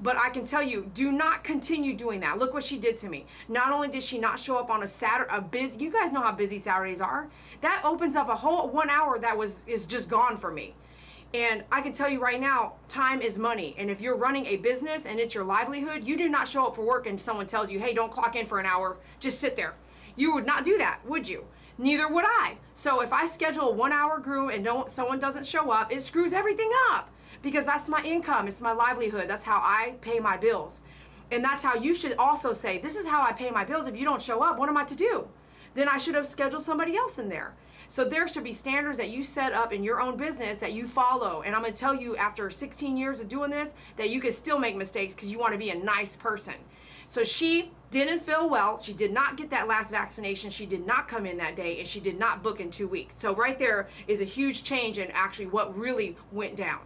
But I can tell you, do not continue doing that. Look what she did to me. Not only did she not show up on a Saturday, you guys know how busy Saturdays are. That opens up a whole 1 hour that is just gone for me. And I can tell you right now, time is money. And if you're running a business and it's your livelihood, you do not show up for work and someone tells you, hey, don't clock in for an hour, just sit there. You would not do that, would you? Neither would I. So if I schedule a 1 hour groom and someone doesn't show up, it screws everything up because that's my income. It's my livelihood. That's how I pay my bills. And that's how you should also say, this is how I pay my bills. If you don't show up, what am I to do? Then I should have scheduled somebody else in there. So there should be standards that you set up in your own business that you follow. And I'm going to tell you after 16 years of doing this that you can still make mistakes because you want to be a nice person. So she didn't feel well. She did not get that last vaccination. She did not come in that day and she did not book in 2 weeks. So right there is a huge change in actually what really went down.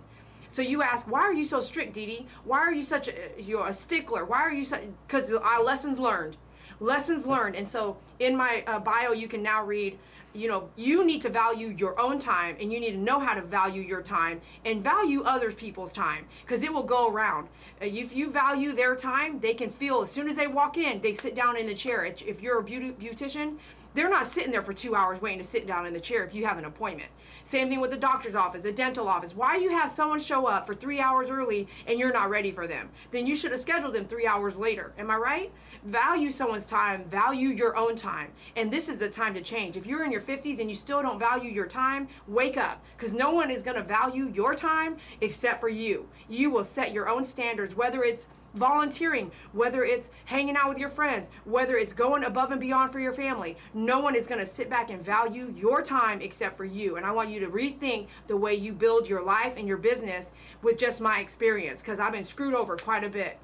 So you ask, why are you so strict, Dee Dee? Why are you such a stickler? Why are you such, because lessons learned. Lessons learned. And so in my bio, you can now read, you need to value your own time and you need to know how to value your time and value other people's time because it will go around. If you value their time, they can feel as soon as they walk in, they sit down in the chair. If you're a beautician, they're not sitting there for 2 hours waiting to sit down in the chair if you have an appointment. Same thing with the doctor's office, a dental office. Why do you have someone show up for 3 hours early and you're not ready for them? Then you should have scheduled them 3 hours later. Am I right? Value someone's time, value your own time. And this is the time to change. If you're in your 50s and you still don't value your time, wake up. Because no one is going to value your time except for you. You will set your own standards, whether it's volunteering, whether it's hanging out with your friends, whether it's going above and beyond for your family. No one is going to sit back and value your time except for you. And I want you to rethink the way you build your life and your business with just my experience because I've been screwed over quite a bit.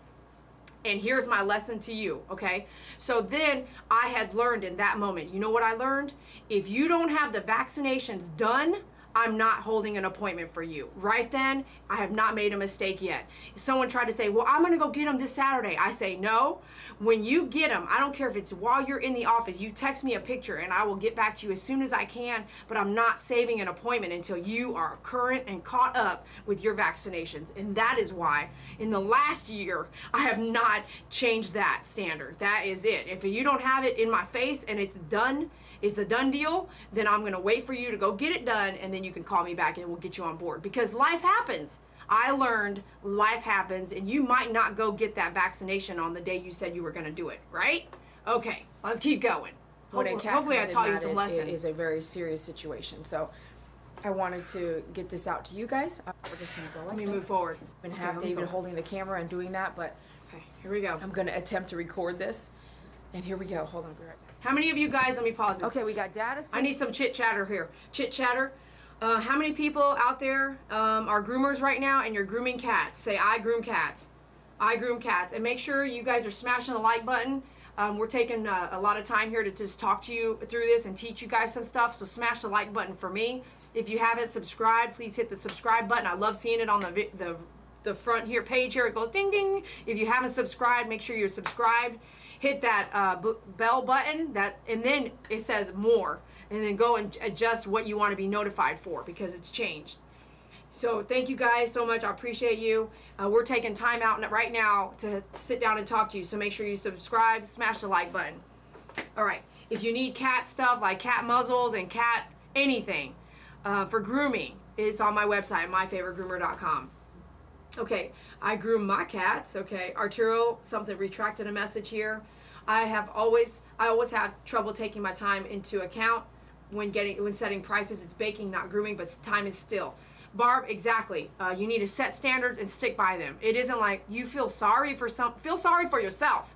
And here's my lesson to you, okay? So then I had learned in that moment, you know what I learned? If you don't have the vaccinations done, I'm not holding an appointment for you. Right then, I have not made a mistake yet. If someone tried to say, well, I'm gonna go get them this Saturday. I say, no, when you get them, I don't care if it's while you're in the office, you text me a picture and I will get back to you as soon as I can, but I'm not saving an appointment until you are current and caught up with your vaccinations. And that is why in the last year, I have not changed that standard. That is it. If you don't have it in my face and it's done, it's a done deal, then I'm going to wait for you to go get it done and then you can call me back and we'll get you on board because life happens. I learned life happens and you might not go get that vaccination on the day you said you were going to do it, right? Okay, let's keep going. Hopefully I taught you some lessons. It is a very serious situation. So I wanted to get this out to you guys. We're just gonna go like Let me this. move forward. And Okay, have let me David go. holding the camera and doing that, but Okay, here we go. I'm gonna attempt to record this. And here we go. Hold on, I'll be right back. How many of you guys, let me pause this. Okay, we got Dad. I need some chit chatter here. Chit chatter. How many people out there are groomers right now and you're grooming cats? Say, I groom cats. I groom cats. And make sure you guys are smashing the like button. We're taking a lot of time here to just talk to you through this and teach you guys some stuff. So smash the like button for me. If you haven't subscribed, please hit the subscribe button. I love seeing it on the front here page here. It goes ding ding. If you haven't subscribed, make sure you're subscribed. Hit that bell button and then it says more. And then go and adjust what you want to be notified for because it's changed. So thank you guys so much. I appreciate you. We're taking time out right now to sit down and talk to you. So make sure you subscribe, smash the like button. All right. If you need cat stuff like cat muzzles and cat anything for grooming, it's on my website, myfavoritegroomer.com. Okay, I groom my cats. Okay, Arturo, something retracted a message here. I always have trouble taking my time into account when setting prices. It's baking, not grooming, but time is still. Barb, exactly. You need to set standards and stick by them. It isn't like you feel sorry for yourself.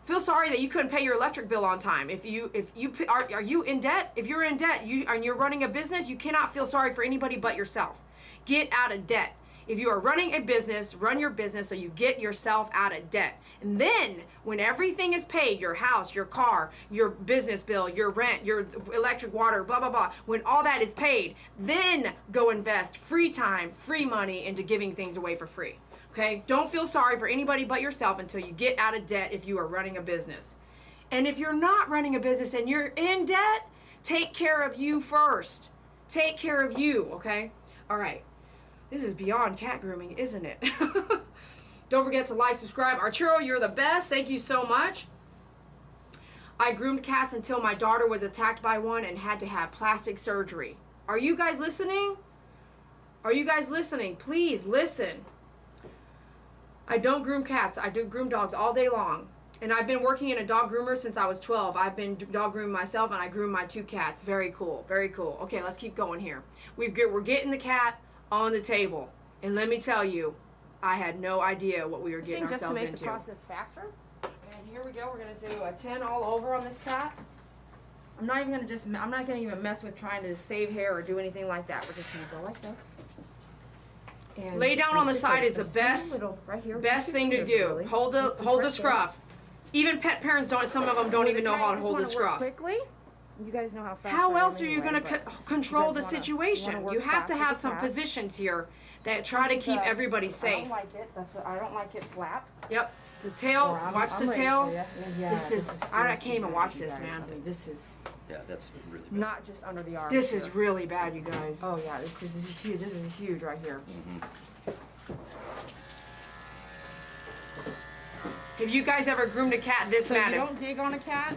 Feel sorry that you couldn't pay your electric bill on time. Are you in debt? If you're in debt, and you're running a business, you cannot feel sorry for anybody but yourself. Get out of debt. If you are running a business, run your business so you get yourself out of debt. And then when everything is paid, your house, your car, your business bill, your rent, your electric, water, blah, blah, blah, when all that is paid, then go invest free time, free money into giving things away for free. Okay? Don't feel sorry for anybody but yourself until you get out of debt if you are running a business. And if you're not running a business and you're in debt, take care of you first. Take care of you, okay? All right. This is beyond cat grooming, isn't it? Don't forget to like, subscribe. Arturo, you're the best. Thank you so much. I groomed cats until my daughter was attacked by one and had to have plastic surgery. Are you guys listening? Are you guys listening? Please listen. I don't groom cats. I do groom dogs all day long. And I've been working in a dog groomer since I was 12. I've been dog grooming myself and I groom my 2 cats. Very cool. Very cool. Okay, let's keep going here. We're getting the cat on the table, and let me tell you, I had no idea what we were getting ourselves into. Just to make the process faster. And here we go. We're gonna do a 10 all over on this cat. I'm not gonna even mess with trying to save hair or do anything like that. We're just gonna go like this. And lay down on the side is the best thing to do. Really. Hold the scruff. Even pet parents some of them don't even know how to hold the scruff. Quickly. You guys know how fast. How else are you going to control the situation? You have to have some cat. Positions here that try to keep everybody safe. I don't like it. I don't like it flap. Yep. The tail. Watch the tail. Yeah, this is. I can't even watch this, man. This is. Yeah, that's really bad. Not just under the arm. This is really bad, you guys. Oh yeah, this is huge. This is huge right here. Have you guys ever groomed a cat this So bad? you don't dig on a cat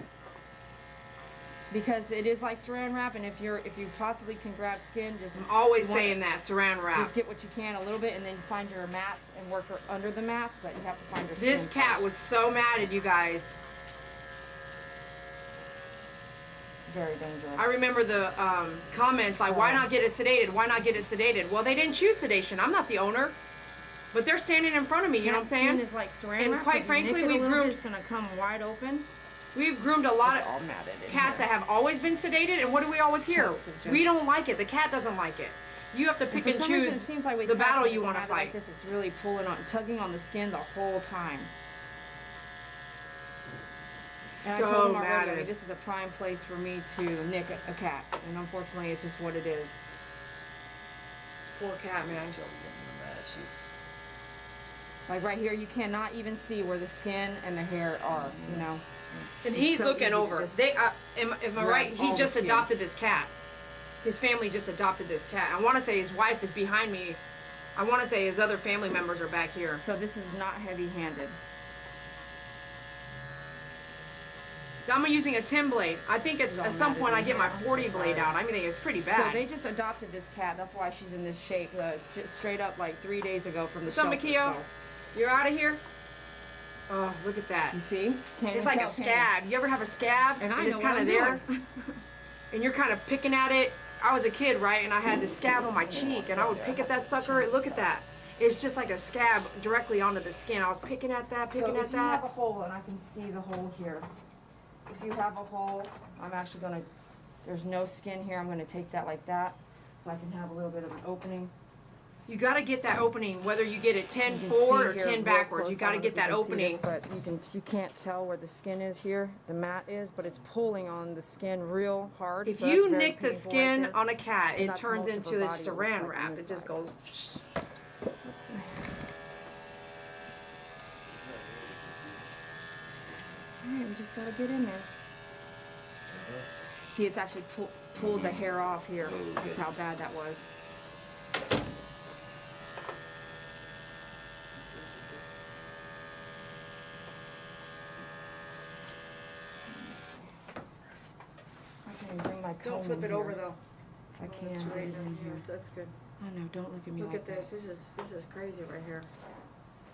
because it is like saran wrap, and if you possibly can grab skin, just I'm always saying that saran wrap. just get what you can a little bit, and then find your mats and work under the mats, but you have to find your. This skin cat first. was so mad at you guys. It's very dangerous. I remember the comments like, "Why not get it sedated? Why not get it sedated?" Well, they didn't choose sedation. I'm not the owner, but they're standing in front of me. You know what I'm saying? Is like saran And wrap, quite so if you frankly, nick it a we've little groomed- bit, it's gonna come wide open. We've groomed a lot It's all of matted in cats here. that have always been sedated, and what do we always hear? Chokes of just- We don't like it. The cat doesn't like it. You have to pick For and some reason, choose it seems like with the cats, battle when you it's want to matted fight. like this, it's really tugging on the skin the whole time. And I told So him already, I mean, mad. this is a prime place for me to nick a cat, and unfortunately, it's just what it is. This poor cat, man. She's Like right here, you cannot even see where the skin and the hair are. You know. And It's he's so looking easy to over. just Am I grab right? He all just the skin. adopted this cat. His family just adopted this cat. I want to say his wife is behind me. I want to say his other family members are back here. So this is not heavy-handed. I'm using a 10 blade. I think at some point I get my 40 blade out. I mean, it's pretty So bad. they just adopted this cat. That's why she's in this shape. Just straight up like 3 days ago from the What's up, shelter. Makio? So, You're out of here? Oh, look at that. you see? Can't It's even like a tell, can you? scab. You ever have a scab? And I it's know kind what of I'm there. And you're kind of picking at it. I was a kid, right, and I had this scab on my cheek, and I would pick at that sucker. Look at that. It's just like a scab directly onto the skin. I was picking at that, picking at if you have a that. hole, and I can see the hole here. If you have a hole, I'm actually gonna, there's no skin here, I'm gonna take that like that, so I can have a little bit of an opening. You got to get that opening, whether you get it 10 You can forward or see here 10 real backwards. close. You got to I don't get know if that you can see this, opening. but you can't tell where the skin is here, the mat is, but it's pulling on the skin real hard. If so that's you very nick the painful right skin there. on a cat, And it that's turns most of her into this body, it looks saran like on wrap. this It just side. goes. Let's see. Alright, we just gotta get in there. See, it's actually pulled the hair off here. Oh, That's how goodness. bad that was. I can bring my comb Don't flip in it here. over though. If I can. It's Bring right it in down here. here. That's good. I know. Don't look at me. Look like at that. this. This is crazy right here.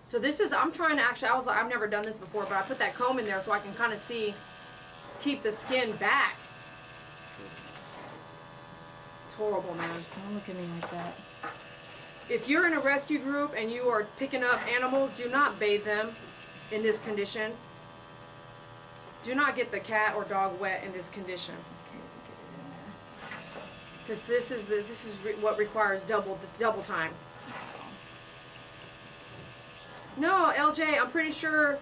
So this is. I'm trying to actually. I was like, I've never done this before, but I put that comb in there so I can kind of see, keep the skin back. It's horrible, man. Don't look at me like that. If you're in a rescue group and you are picking up animals, do not bathe them in this condition. Do not get the cat or dog wet in this condition. Because this is what requires double time. No, LJ, I'm pretty sure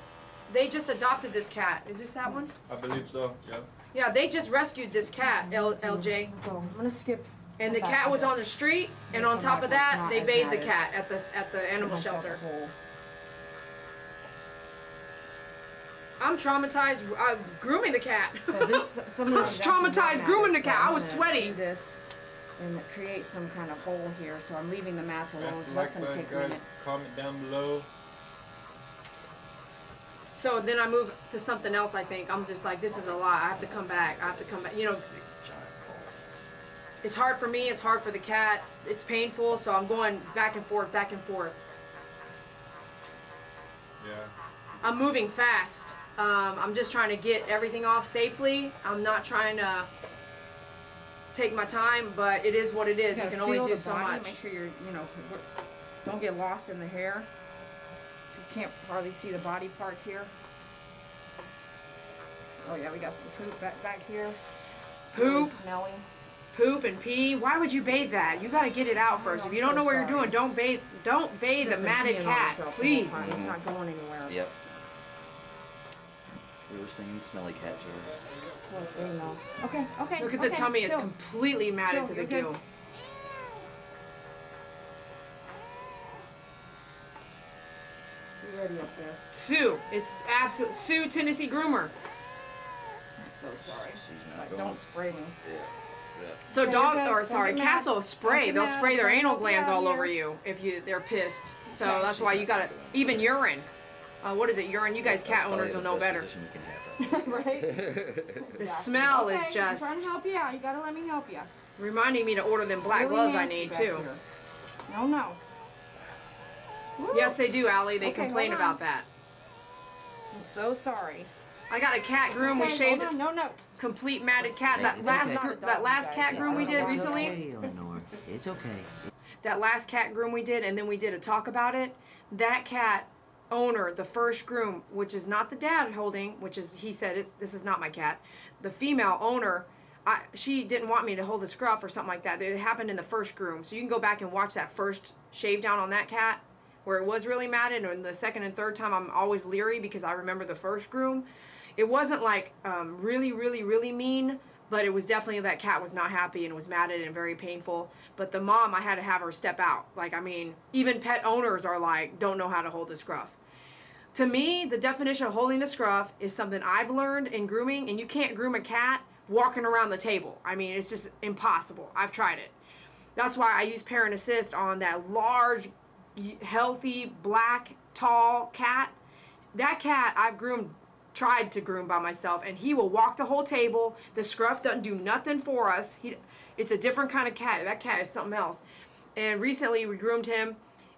they just adopted this cat. Is this that one? I believe so. Yeah. Yeah, they just rescued this cat, LJ. So I'm gonna skip. And the cat was on the street, and on top of that, they bathed the cat at the animal shelter. I'm traumatized grooming the cat. So this, some I of was these actually traumatized not grooming matted, the cat. so I was I'm gonna sweaty. do this and create some kind of hole here. So I'm leaving the mats alone. That's That's like gonna that, take a guys. minute. Comment down below. So then I move to something else. I think I'm just like, this is a lot. I have to come back. You know, it's hard for me. It's hard for the cat. It's painful. So I'm going back and forth, back and forth. Yeah. I'm moving fast. I'm just trying to get everything off safely. I'm not trying to take my time, but it is what it is. You can only do so much. Make sure you're, don't get lost in the hair. So you can't hardly see the body parts here. Oh yeah, we got some poop back here. Poop. Really smelly. Poop and pee. Why would you bathe that? You got to get it out first. If you don't know what you're doing, don't bathe. Don't bathe It's the just been matted peeing on cat, itself the whole please. time. It's not going anywhere. Yep. We were saying smelly cat to her. Well, there you go. Okay. Look at the tummy. It's chill. completely matted Chill, to the you're goo. good. You ready up there? Sue. It's absolute Sue Tennessee Groomer. I'm so sorry. She's not Like, going. don't spray me. Yeah. So Okay, dog, you're good. or Don't sorry, get cats mad. will spray. Don't They'll get spray mad. their Don't anal get glands out all here. over you if they're pissed. So Okay. that's why you gotta even urine. What is it? Urine. You guys, That's cat probably owners will the know best better. position you can have that. Right? The smell is Okay, just I'm trying to help you out. You gotta let me help you. reminding me to order them black Really gloves I nasty need back too. here. No. Woo. Yes, they do, Allie. They Okay, complain hold on. about that. I'm so sorry. I got a cat groom. We Okay, shaved hold it. on. No. Complete matted cat. Hey, That it's last okay. that last cat groom we did It's recently. It's okay, Eleanor. It's okay. That last cat groom we did, and then we did a talk about it. That cat owner, the first groom, which is not the dad holding, which is he said this is not my cat. The female owner, she didn't want me to hold the scruff or something like that. It happened in the first groom, so you can go back and watch that first shave down on that cat where it was really matted. And the second and third time, I'm always leery because I remember the first groom. It wasn't like really, really, really mean, but it was definitely that cat was not happy and was matted and very painful. But the mom, I had to have her step out. Like, I mean, even pet owners are like, don't know how to hold the scruff. To me, the definition of holding the scruff is something I've learned in grooming, and you can't groom a cat walking around the table. I mean, it's just impossible. I've tried it. That's why I use Parent Assist on that large, healthy, black, tall cat. That cat I've tried to groom by myself, and he will walk the whole table. The scruff doesn't do nothing for us. It's a different kind of cat. That cat is something else. And recently we groomed him,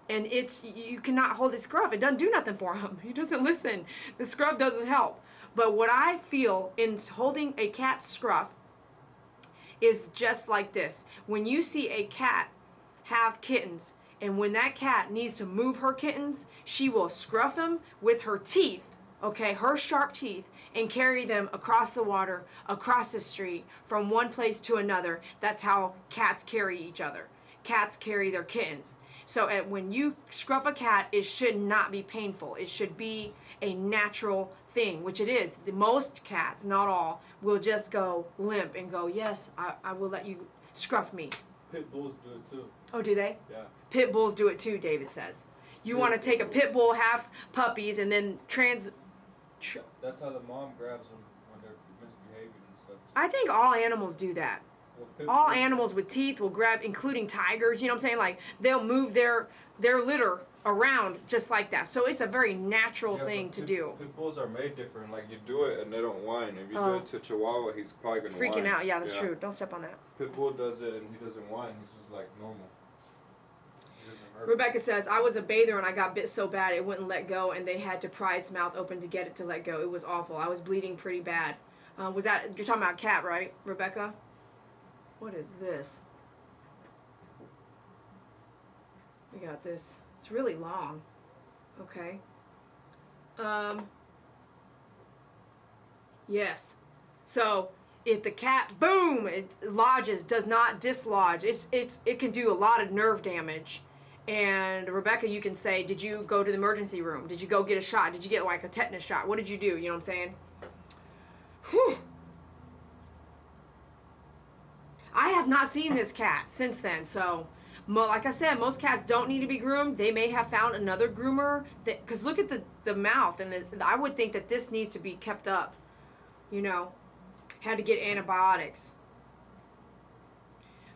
and you cannot hold his scruff. It doesn't do nothing for him. He doesn't listen. The scruff doesn't help. But what I feel in holding a cat's scruff is just like this. When you see a cat have kittens, and when that cat needs to move her kittens, she will scruff them with her teeth, okay, her sharp teeth, and carry them across the water, across the street, from one place to another. That's how cats carry each other. Cats carry their kittens. So when you scruff a cat, it should not be painful. It should be a natural thing, which it is. Most cats, not all, will just go limp and go, yes, I will let you scruff me. Pit bulls do it too. Oh, do they? Yeah. Pit bulls do it too, David says. You want to take a pit bull, half puppies, and then That's how the mom grabs them when they're misbehaving and stuff. I think all animals do that. Well, All animals with teeth will grab, including tigers, you know what I'm saying? Like, they'll move their litter around just like that. So it's a very natural thing to do. Pit bulls are made different. Like, you do it and they don't whine. If you Oh. do it to Chihuahua, he's probably going to whine. Freaking out. Yeah, that's true. Don't step on that. Pit bull does it and he doesn't whine. He's just like normal. He doesn't hurt. Rebecca says, I was a bather and I got bit so bad it wouldn't let go, and they had to pry its mouth open to get it to let go. It was awful. I was bleeding pretty bad. Was that, you're talking about cat, right, Rebecca? What is this? We got this. It's really long. Okay. Yes. So if the cat, boom, it lodges, does not dislodge. It can do a lot of nerve damage. And Rebecca, you can say, did you go to the emergency room? Did you go get a shot? Did you get like a tetanus shot? What did you do? You know what I'm saying? Whew. I have not seen this cat since then, so like I said, most cats don't need to be groomed. They may have found another groomer, because look at the mouth, and I would think that this needs to be kept up, you know. Had to get antibiotics.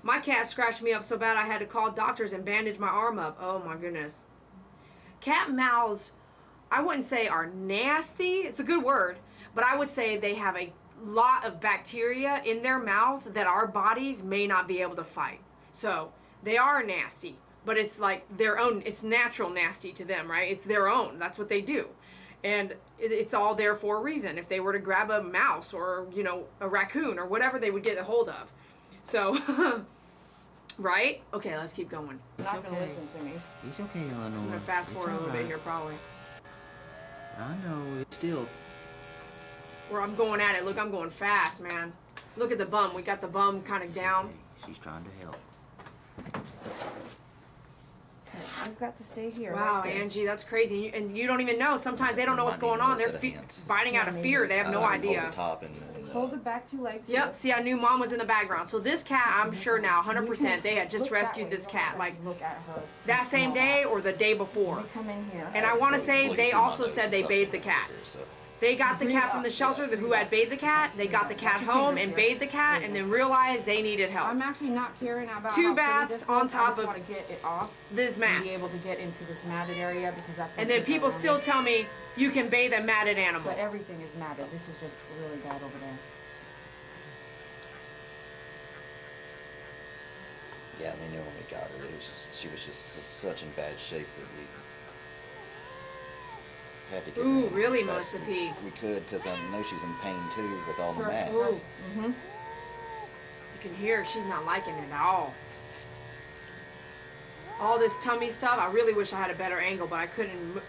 My cat scratched me up so bad I had to call doctors and bandage my arm up. Oh my goodness. Cat mouths, I wouldn't say are nasty, it's a good word, but I would say they have a lot of bacteria in their mouth that our bodies may not be able to fight. So they are nasty, but it's like their own, it's natural nasty to them, right? It's their own, that's what they do. And it's all there for a reason. If they were to grab a mouse or, you know, a raccoon or whatever they would get a hold of. So, right? Okay, let's keep going. It's Not gonna okay. listen to me. It's okay, Eleanor. I'm gonna fast forward a little bit here probably. I know, it's still. Where I'm going at it. Look, I'm going fast, man. Look at the bum. We got the bum kind of down. Okay. She's trying to help. You've got to stay here. Wow, like this. Angie, that's crazy. And you don't even know. Sometimes they don't know what's going on. They're biting out of fear. They have no idea. Hold the top and Hold the back two legs. Yep. See, I knew mom was in the background. So this cat, I'm sure now, 100%, they had just rescued this cat. Like Look at her. that same day or the day before. You come in here. And I want to say they also said they bathed the cat. They got the cat from the shelter who had bathed the cat. They got the cat home and bathed the cat, and then realized they needed help. I'm actually not caring about Two how pretty baths this on looks. top I just of want to get it off. This And mat. be able to get into this matted area because that's. And then people still tell me you can bathe a matted animal. But everything is matted. This is just really bad over there. Yeah, we knew when we got her. It was just, she was just such in bad shape that we had to get her Ooh, in really, as fast Melissa as P. We could, because I know she's in pain too with all the mats. Ooh. Mm-hmm. You can hear she's not liking it at all. All this tummy stuff, I really wish I had a better angle, but I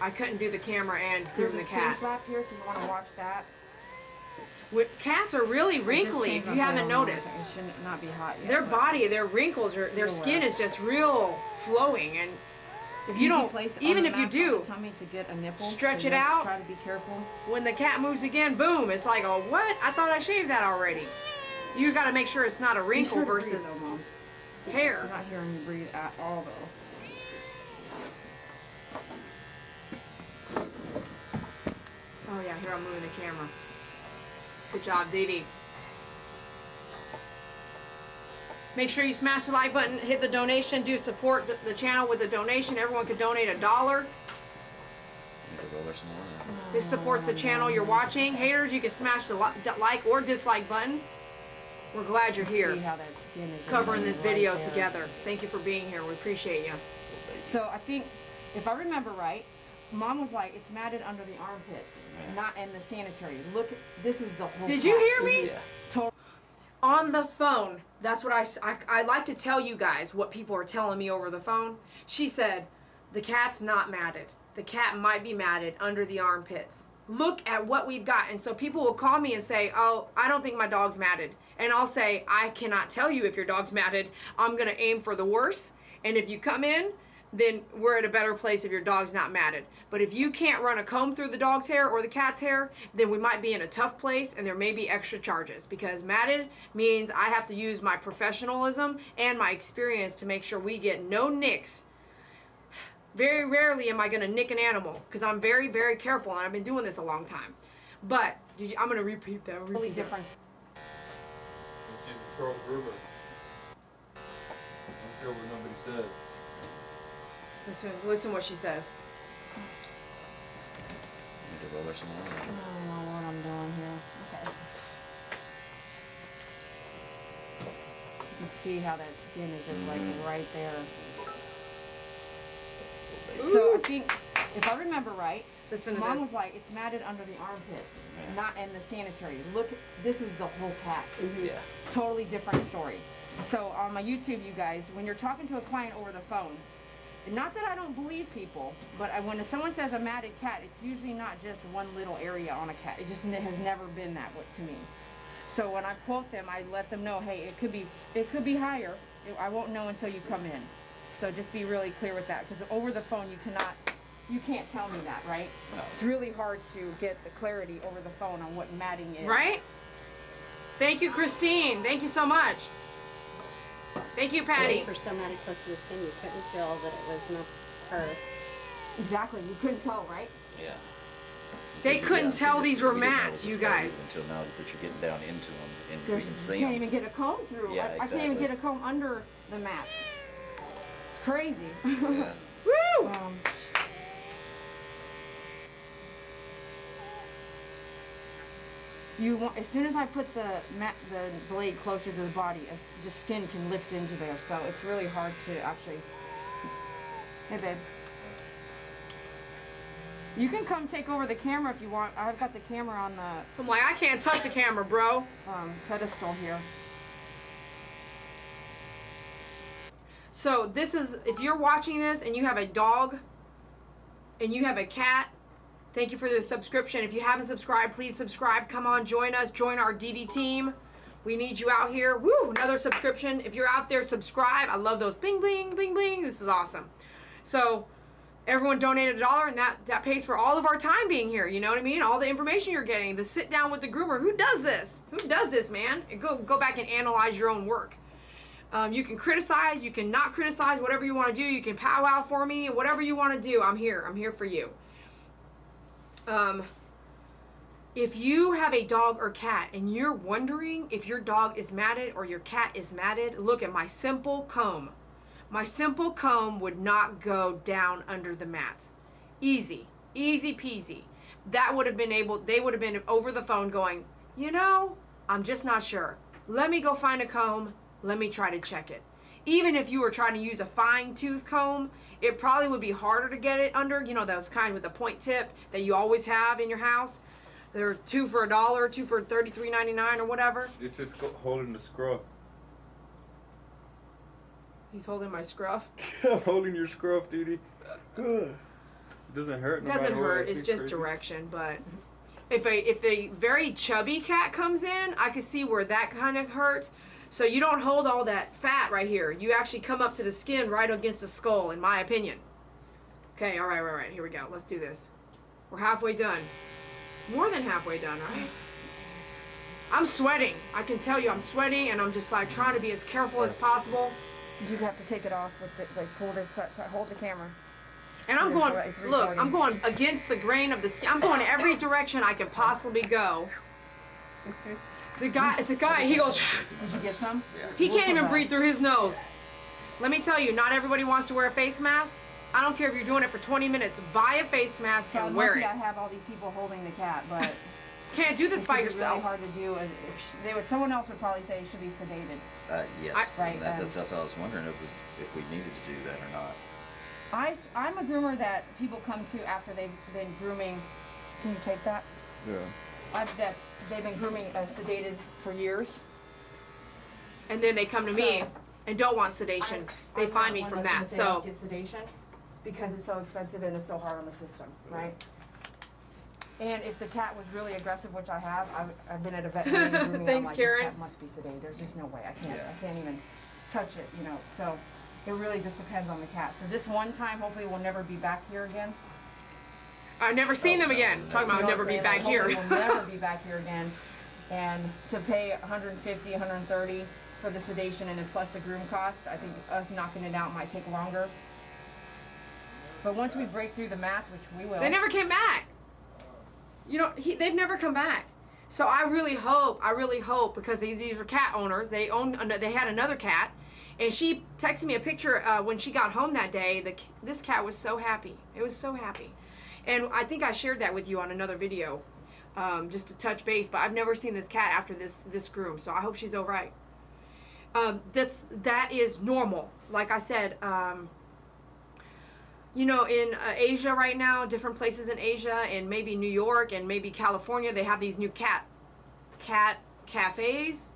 couldn't do the camera and There's groom a the skin cat. flap here, so you want to watch that. Cats are really wrinkly, if you haven't noticed. It shouldn't not be hot yet. Their but body, their wrinkles, their Real skin well. is just real flowing, and if you easy don't, place on even the if you mats on do, the tummy to get a nipple, stretch so it just out. Try to be careful. when the cat moves again, boom, it's like, oh, what? I thought I shaved that already. You got to make sure it's not a wrinkle You should breathe, versus though, Mom. hair. I'm not hearing you breathe at all, though. Oh yeah, here I'm moving the camera. Good job, Dee Dee. Make sure you smash the like button, hit the donation, do support the channel with a donation. Everyone could donate $1. You could roll her some more. This supports the channel you're watching. Haters, you can smash the like or dislike button. We're glad you're here, See how that skin is covering really this right video there. together. Thank you for being here. We appreciate you. So I think, if I remember right, Mom was like, it's matted under the armpits, not in the sanitary. Look, this is the whole. Did you cat. hear me? Yeah. Total. On the phone. That's what I like to tell you guys what people are telling me over the phone. She said, the cat's not matted. The cat might be matted under the armpits. Look at what we've got. And so people will call me and say, oh, I don't think my dog's matted. And I'll say, I cannot tell you if your dog's matted. I'm going to aim for the worst. And if you come in, then we're at a better place if your dog's not matted. But if you can't run a comb through the dog's hair or the cat's hair, then we might be in a tough place and there may be extra charges, because matted means I have to use my professionalism and my experience to make sure we get no nicks. Very rarely am I going to nick an animal, because I'm very, very careful, and I've been doing this a long time. But I'm going to repeat that. Really different. Groomer. I'm sure what nobody said. Listen what she says. Need to roll her some more. I don't know what I'm doing here. Okay. You can see how that skin is just like right there. Ooh. So I think, if I remember right, Listen to Mom this. was like, it's matted under the armpits, not in the sanitary. Look, this is the whole cat. Yeah. Totally different story. So on my YouTube, you guys, when you're talking to a client over the phone, not that I don't believe people, but when someone says a matted cat, it's usually not just one little area on a cat. It just has never been that way to me. So when I quote them, I let them know, hey, it could be higher. I won't know until you come in. So just be really clear with that, because over the phone you can't tell me that, right? No. It's really hard to get the clarity over the phone on what matting is. Right? Thank you, Christine. Thank you so much. Thank you, Patty. These were so matted close to the skin, you couldn't feel that it was not her. Exactly. You couldn't tell, right? Yeah. They couldn't tell these were mats, you you guys. Until now that you're getting down into them and we can You see can't them. even get a comb through. Yeah, I can't even exactly. get a comb under the mats. It's crazy. Yeah. Woo! You want, as soon as I put the blade closer to the body, just skin can lift into there. So it's really hard to actually. Hey, babe. You can come take over the camera if you want. I've got the camera on the I'm like, I can't touch the camera, bro. pedestal here. So this is, if you're watching this and you have a dog and you have a cat, thank you for the subscription. If you haven't subscribed, please subscribe. Come on, join us. Join our DD team. We need you out here. Woo, another subscription. If you're out there, subscribe. I love those bing, bing, bing, bing. This is awesome. So everyone donated $1, and that pays for all of our time being here. You know what I mean? All the information you're getting, the sit down with the groomer. Who does this? Who does this, man? And go back and analyze your own work. You can criticize, you can not criticize, whatever you want to do. You can powwow for me, whatever you want to do. I'm here. I'm here for you. If you have a dog or cat and you're wondering if your dog is matted or your cat is matted, look at my simple comb. My simple comb would not go down under the mats. Easy, easy peasy. That would have been they would have been over the phone going, you know, I'm just not sure. Let me go find a comb. Let me try to check it. Even if you were trying to use a fine tooth comb, it probably would be harder to get it under, you know, those kind with the point tip that you always have in your house. They're 2 for $1, 2 for $33.99 or whatever. This is holding the scruff. He's holding my scruff. I'm holding your scruff, duty. It doesn't hurt. It doesn't hurt. It's just direction. But if a very chubby cat comes in, I can see where that kind of hurts. So you don't hold all that fat right here. You actually come up to the skin right against the skull, in my opinion. Okay, all right. Here we go. Let's do this. We're halfway done. More than halfway done, right? I'm sweating. I can tell you I'm sweating, and I'm just like trying to be as careful as possible. You have to take it off with it, like pull this, hold the camera. And I'm going, It's look, recording. I'm going against the grain of the skin. I'm going every direction I can possibly go. The guy, he goes, Did you get some? he can't even breathe through his nose. Let me tell you, not everybody wants to wear a face mask. I don't care if you're doing it for 20 minutes. Buy a face mask So and I'm wear lucky it. I have all these people holding the cat, but Can't do this by it's really yourself. hard to do. If someone else would probably say it should be sedated. Yes. Right, That's what I was wondering if we needed to do that or not. I'm a groomer that people come to after they've been grooming. Can you take that? Yeah. They've been grooming sedated for years. and then they come to me So, and don't want sedation. They I'm find not me one from that's gonna that. say So let's get sedation because it's so expensive and it's so hard on the system, right? And if the cat was really aggressive, which I have, I've been at a veterinarian grooming. Thanks, I'm like, Karen. This cat must be sedated. There's just no way. I can't even touch it, you know. So it really just depends on the cat. So this one time, hopefully, we'll never be back here again. I've never seen them again. Talking about You know never what be I'm back saying? here. Like, hopefully we'll never be back here again. And to pay 150, 130 for the sedation and then plus the groom cost, I think us knocking it out might take longer. But once we break through the mats, which we will. They never came back. You know, they've never come back. So I really hope, because these are cat owners. They had another cat, and she texted me a picture when she got home that day. This cat was so happy. It was so happy, and I think I shared that with you on another video, just to touch base. But I've never seen this cat after this groom, so I hope she's all right. That is normal. Like I said. You know, in Asia right now, different places in Asia, and maybe New York and maybe California, they have these new cat cafes.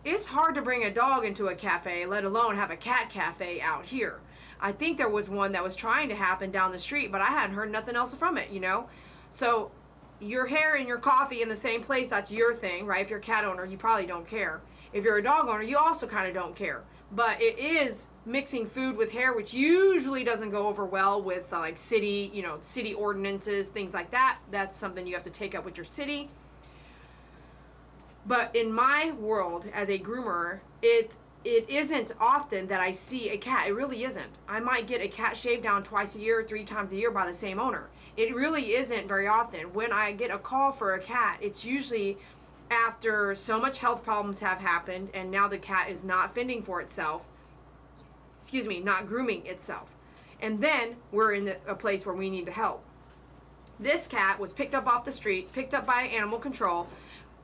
It's hard to bring a dog into a cafe, let alone have a cat cafe out here. I think there was one that was trying to happen down the street, but I hadn't heard nothing else from it, you know? So your hair and your coffee in the same place, that's your thing, right? If you're a cat owner, you probably don't care. If you're a dog owner, you also kind of don't care. But it is mixing food with hair, which usually doesn't go over well with like city ordinances, things like that. That's something you have to take up with your city. But in my world as a groomer, it isn't often that I see a cat. It really isn't. I might get a cat shaved down twice a year, 3 times a year by the same owner. It really isn't very often. When I get a call for a cat, it's usually after so much health problems have happened and now the cat is not fending for itself. Excuse me, not grooming itself. And then we're in a place where we need to help. This cat was picked up off the street, picked up by animal control,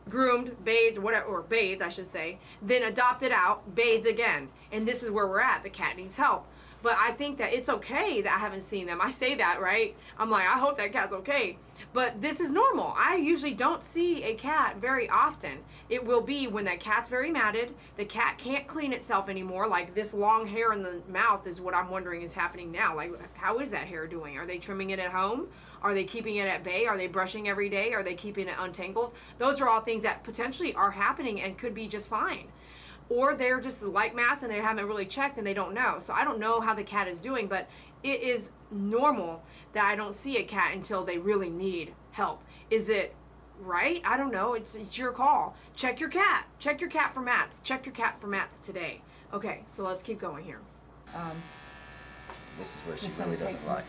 groomed, bathed, whatever, or bathed, I should say, then adopted out, bathed again. And this is where we're at. The cat needs help. But I think that it's okay that I haven't seen them. I say that, right? I'm like, I hope that cat's okay. But this is normal. I usually don't see a cat very often. It will be when that cat's very matted, the cat can't clean itself anymore, like this long hair in the mouth is what I'm wondering is happening now. Like, how is that hair doing? Are they trimming it at home? Are they keeping it at bay? Are they brushing every day? Are they keeping it untangled? Those are all things that potentially are happening and could be just fine. Or they're just like mats and they haven't really checked and they don't know. So I don't know how the cat is doing, but it is normal that I don't see a cat until they really need help. Is it right? I don't know. It's your call. Check your cat. Check your cat for mats. Check your cat for mats today. Okay, so let's keep going here. This is where she Just really gonna doesn't take like.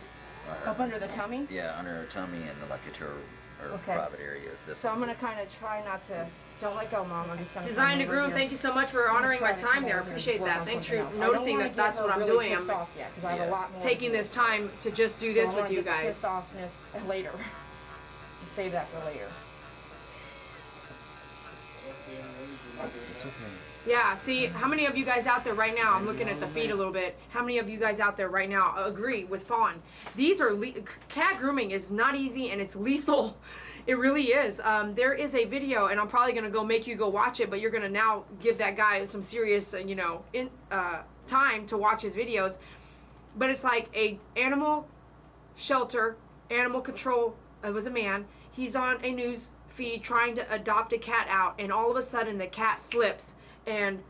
Up under the tummy? Yeah, under her tummy and like at her Okay. private areas. This. So I'm going to kind of try not to, don't let go, Mom. I'm just going to Design to Groom, thank you so much for honoring my time there. I appreciate that. Thanks for noticing that that's what I'm doing. I'm taking this time to just do this with you guys. Pissed offness later. Save that for later. It's okay. Yeah, see, how many of you guys out there right now, I'm looking at the feed a little bit, how many of you guys out there right now agree with Fawn? These are, cat grooming is not easy and it's lethal. It really is. There is a video, and I'm probably going to go make you go watch it, but you're going to now give that guy some serious, time to watch his videos. But it's like a animal shelter, animal control, it was a man, he's on a news feed trying to adopt a cat out, and all of a sudden the cat flips and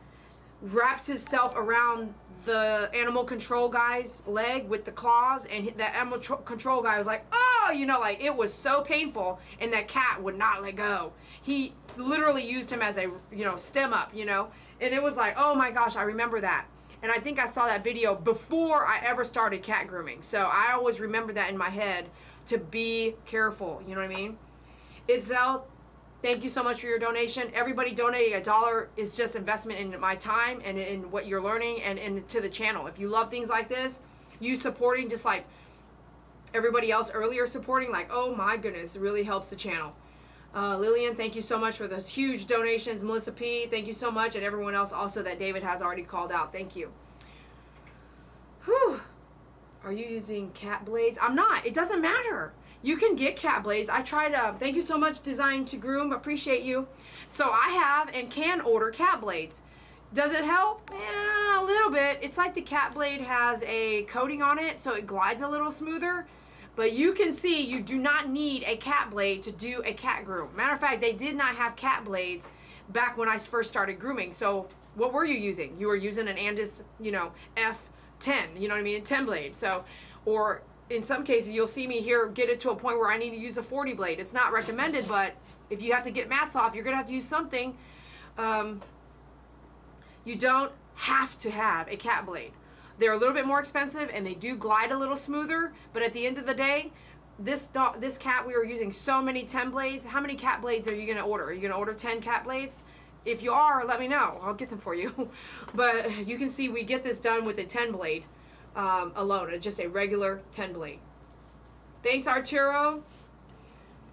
wraps himself around the animal control guy's leg with the claws, and the animal control guy was like, oh, like it was so painful, and that cat would not let go. He literally used him as a, stem up, and it was like, oh my gosh, I remember that. And I think I saw that video before I ever started cat grooming. So I always remember that in my head to be careful, you know what I mean? Itzel, thank you so much for your donation. Everybody donating $1 is just investment in my time and in what you're learning and into the channel. If you love things like this, you supporting just like everybody else earlier supporting, like, oh my goodness, it really helps the channel. Lillian, thank you so much for those huge donations. Melissa P, thank you so much. And everyone else also that David has already called out. Thank you. Whew. Are you using cat blades? I'm not. It doesn't matter. You can get cat blades. I tried, thank you so much, Design to Groom, appreciate you. So I have and can order cat blades. Does it help? Yeah, a little bit. It's like the cat blade has a coating on it, so it glides a little smoother. But you can see you do not need a cat blade to do a cat groom. Matter of fact, they did not have cat blades back when I first started grooming. So what were you using? You were using an Andis, you know, F10, you know what I mean, 10 blade. So, or in some cases, you'll see me here get it to a point where I need to use a 40 blade. It's not recommended, but if you have to get mats off, you're gonna have to use something. You don't have to have a cat blade. They're a little bit more expensive and they do glide a little smoother, but at the end of the day, this cat, we were using so many 10 blades. How many cat blades are you gonna order? Are you gonna order 10 cat blades? If you are, let me know. I'll get them for you. But you can see we get this done with a 10 blade alone, just a regular 10 blade. Thanks, Arturo.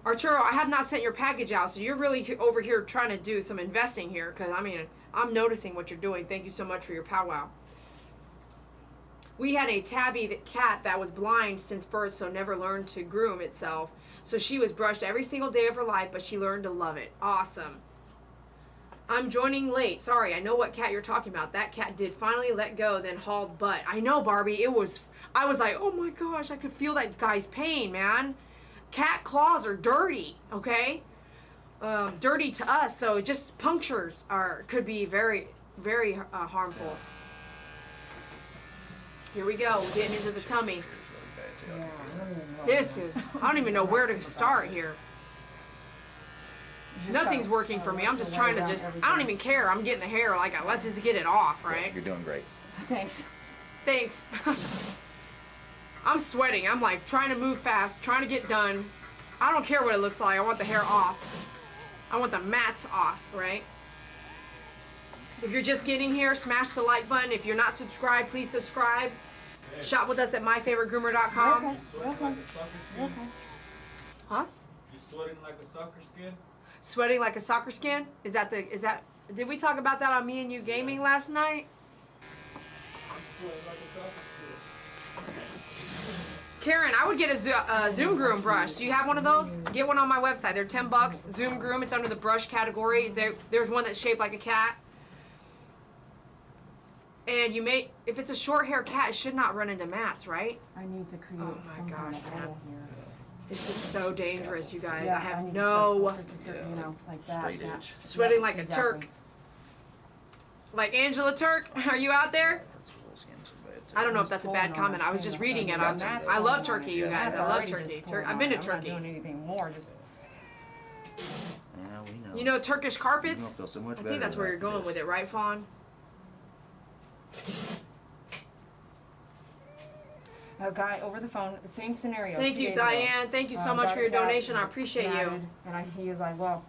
Arturo, I have not sent your package out, so you're really over here trying to do some investing here, because I mean, I'm noticing what you're doing. Thank you so much for your powwow. We had a tabby cat that was blind since birth, so never learned to groom itself. So she was brushed every single day of her life, but she learned to love it. Awesome. I'm joining late. Sorry, I know what cat you're talking about. That cat did finally let go, then hauled butt. I know, Barbie. I was like, oh my gosh, I could feel that guy's pain, man. Cat claws are dirty, okay? Dirty to us, so just punctures could be very, very harmful. Here we go, we're getting into the tummy. I don't even know where to start here. Nothing's working for me. I'm just trying to I don't even care. I'm getting the hair, like, let's just get it off, right? You're doing great. Thanks. Thanks. I'm sweating. I'm like trying to move fast, trying to get done. I don't care what it looks like. I want the hair off. I want the mats off, right? If you're just getting here, smash the like button. If you're not subscribed, please subscribe. Shop with us at myfavoritegroomer.com. Okay. Huh? You sweating like a soccer skin? Sweating like a soccer skin? Did we talk about that on Me and You Gaming last night? Karen, I would get a Zoom Groom brush. Do you have one of those? Get one on my website. They're $10. Zoom Groom. It's under the brush category. There's one that's shaped like a cat. And if it's a short hair cat, it should not run into mats, right? I need to create Oh my gosh, man. here. This is so dangerous, you guys. Yeah, I have need no to you know, like that. Straight that. edge. sweating like a exactly. Turk. Like Angela Turk. Are you out there? I don't know if that's a bad comment. I was just reading it. I love Turkey, you guys. I love Turkey. I've been to Turkey. I'm not doing anything more. Just Yeah, we know. You know Turkish carpets? You're gonna feel so much I better think that's where you're after going this. with it, right, Fawn? a guy over the phone, same scenario. Thank 2 you, days ago. Diane. Thank you so much Got for a your cat, donation. I appreciate you. matted, And he was like, well,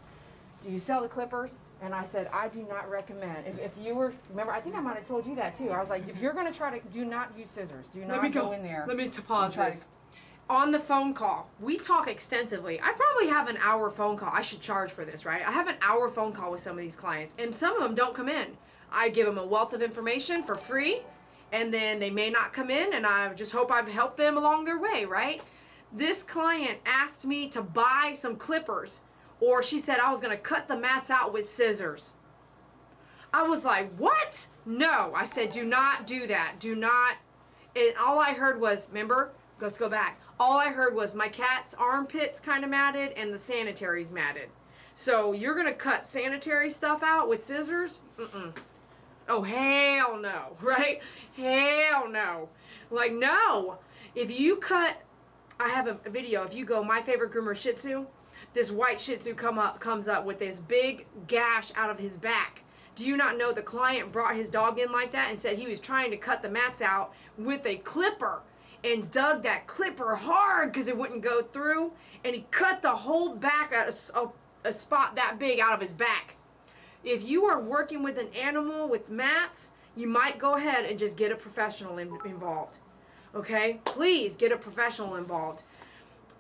do you sell the clippers? And I said, I do not recommend. If you were, remember, I think I might have told you that too. I was like, if you're going to try to, do not use scissors. Do not go in there. Let me pause try this. On the phone call, we talk extensively. I probably have an hour phone call. I should charge for this, right? I have an hour phone call with some of these clients, and some of them don't come in. I give them a wealth of information for free, and then they may not come in, and I just hope I've helped them along their way, right? This client asked me to buy some clippers, or she said I was going to cut the mats out with scissors. I was like, what? No. I said, do not do that. Do not. And all I heard was, remember, let's go back. All I heard was my cat's armpits kind of matted and the sanitary's matted. So you're going to cut sanitary stuff out with scissors? Mm-mm. Oh, hell no, right? Hell no. Like, no. If you cut, I have a video. If you go, My Favorite Groomer Shih Tzu, this white Shih Tzu comes up with this big gash out of his back. Do you not know the client brought his dog in like that and said he was trying to cut the mats out with a clipper and dug that clipper hard because it wouldn't go through, and he cut the whole back out of a spot that big out of his back. If you are working with an animal with mats, you might go ahead and just get a professional involved. Okay? Please get a professional involved.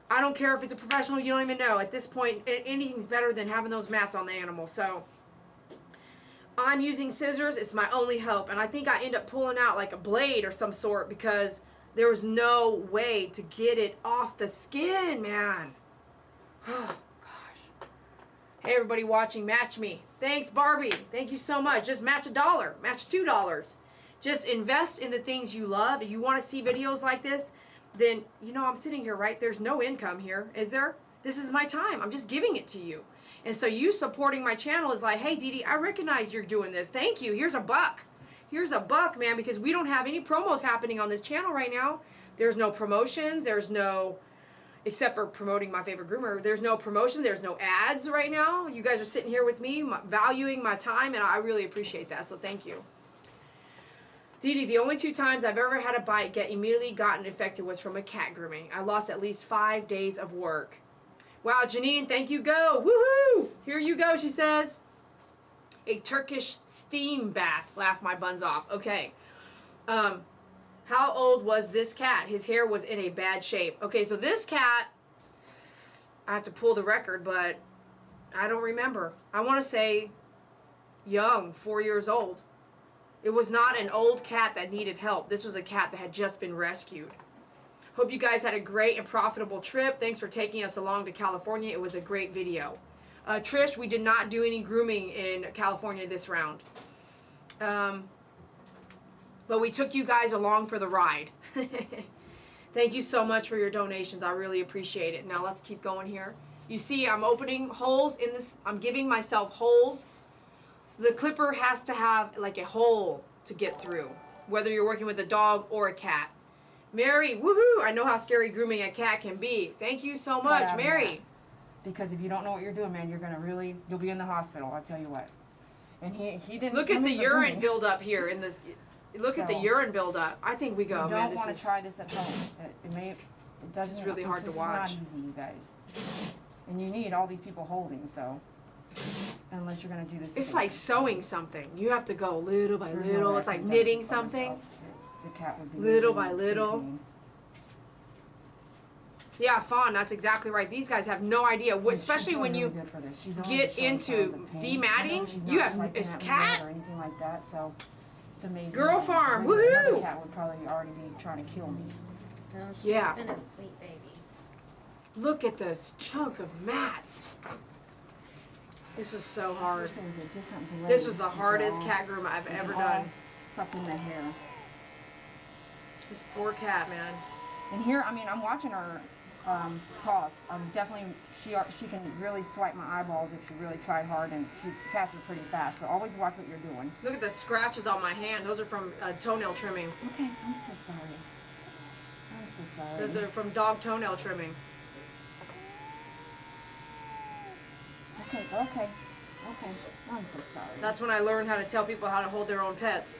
I don't care if it's a professional you don't even know. At this point, anything's better than having those mats on the animal. So I'm using scissors. It's my only hope. And I think I end up pulling out like a blade or some sort because There was no way to get it off the skin, man. Oh, gosh. Hey, everybody watching, match me. Thanks, Barbie. Thank you so much. Just match $1. Match $2. Just invest in the things you love. If you want to see videos like this, then, you know, I'm sitting here, right? There's no income here, is there? This is my time. I'm just giving it to you. And so you supporting my channel is like, hey, Dee Dee, I recognize you're doing this. Thank you. Here's $1. Here's $1, man, because we don't have any promos happening on this channel right now. There's no promotions. There's no, except for promoting my favorite groomer, there's no promotion. There's no ads right now. You guys are sitting here with me, valuing my time, and I really appreciate that. So thank you. Dee Dee, the only 2 times I've ever had a bite get immediately gotten infected was from a cat grooming. I lost at least 5 days of work. Wow, Janine, thank you, go. Woohoo! Here you go, she says. A Turkish steam bath. Laugh my buns off. Okay. How old was this cat? His hair was in a bad shape. Okay, so this cat, I have to pull the record, but I don't remember. I want to say young, 4 years old. It was not an old cat that needed help. This was a cat that had just been rescued. Hope you guys had a great and profitable trip. Thanks for taking us along to California. It was a great video. Trish, we did not do any grooming in California this round. But we took you guys along for the ride. Thank you so much for your donations. I really appreciate it. Now let's keep going here. You see, I'm opening holes in this. I'm giving myself holes. The clipper has to have like a hole to get through, whether you're working with a dog or a cat. Mary, woohoo! I know how scary grooming a cat can be. Thank you so much, Mary. Because if you don't know what you're doing, man, you'll be in the hospital, I'll tell you what. And he didn't look at the urine buildup here in this. Look at the urine buildup. I think we go, you man. don't want to try this at home. It doesn't. It's really hard to watch. It's not easy, you guys. And you need all these people holding, so. Unless you're going to do this. It's like sewing something. You have to go little by little. It's like knitting something. The cat would be little by little. Yeah, Fawn, that's exactly right. These guys have no idea, especially when you get into dematting. You have it's cat. Or anything like that, so it's amazing. Girl farm, Another woohoo! cat would probably already be trying to kill me. No, she's been a sweet baby. Look at this chunk of mats. This is so hard. This was the hardest cat groom I've ever done. Sucking the hair. This poor cat, man. And here, I mean, I'm watching her paws. Definitely, she can really swipe my eyeballs if she really tried hard, and cats are pretty fast, so always watch what you're doing. Look at the scratches on my hand. Those are from toenail trimming. Okay, I'm so sorry. I'm so sorry. Those are from dog toenail trimming. Okay. I'm so sorry. That's when I learned how to tell people how to hold their own pets.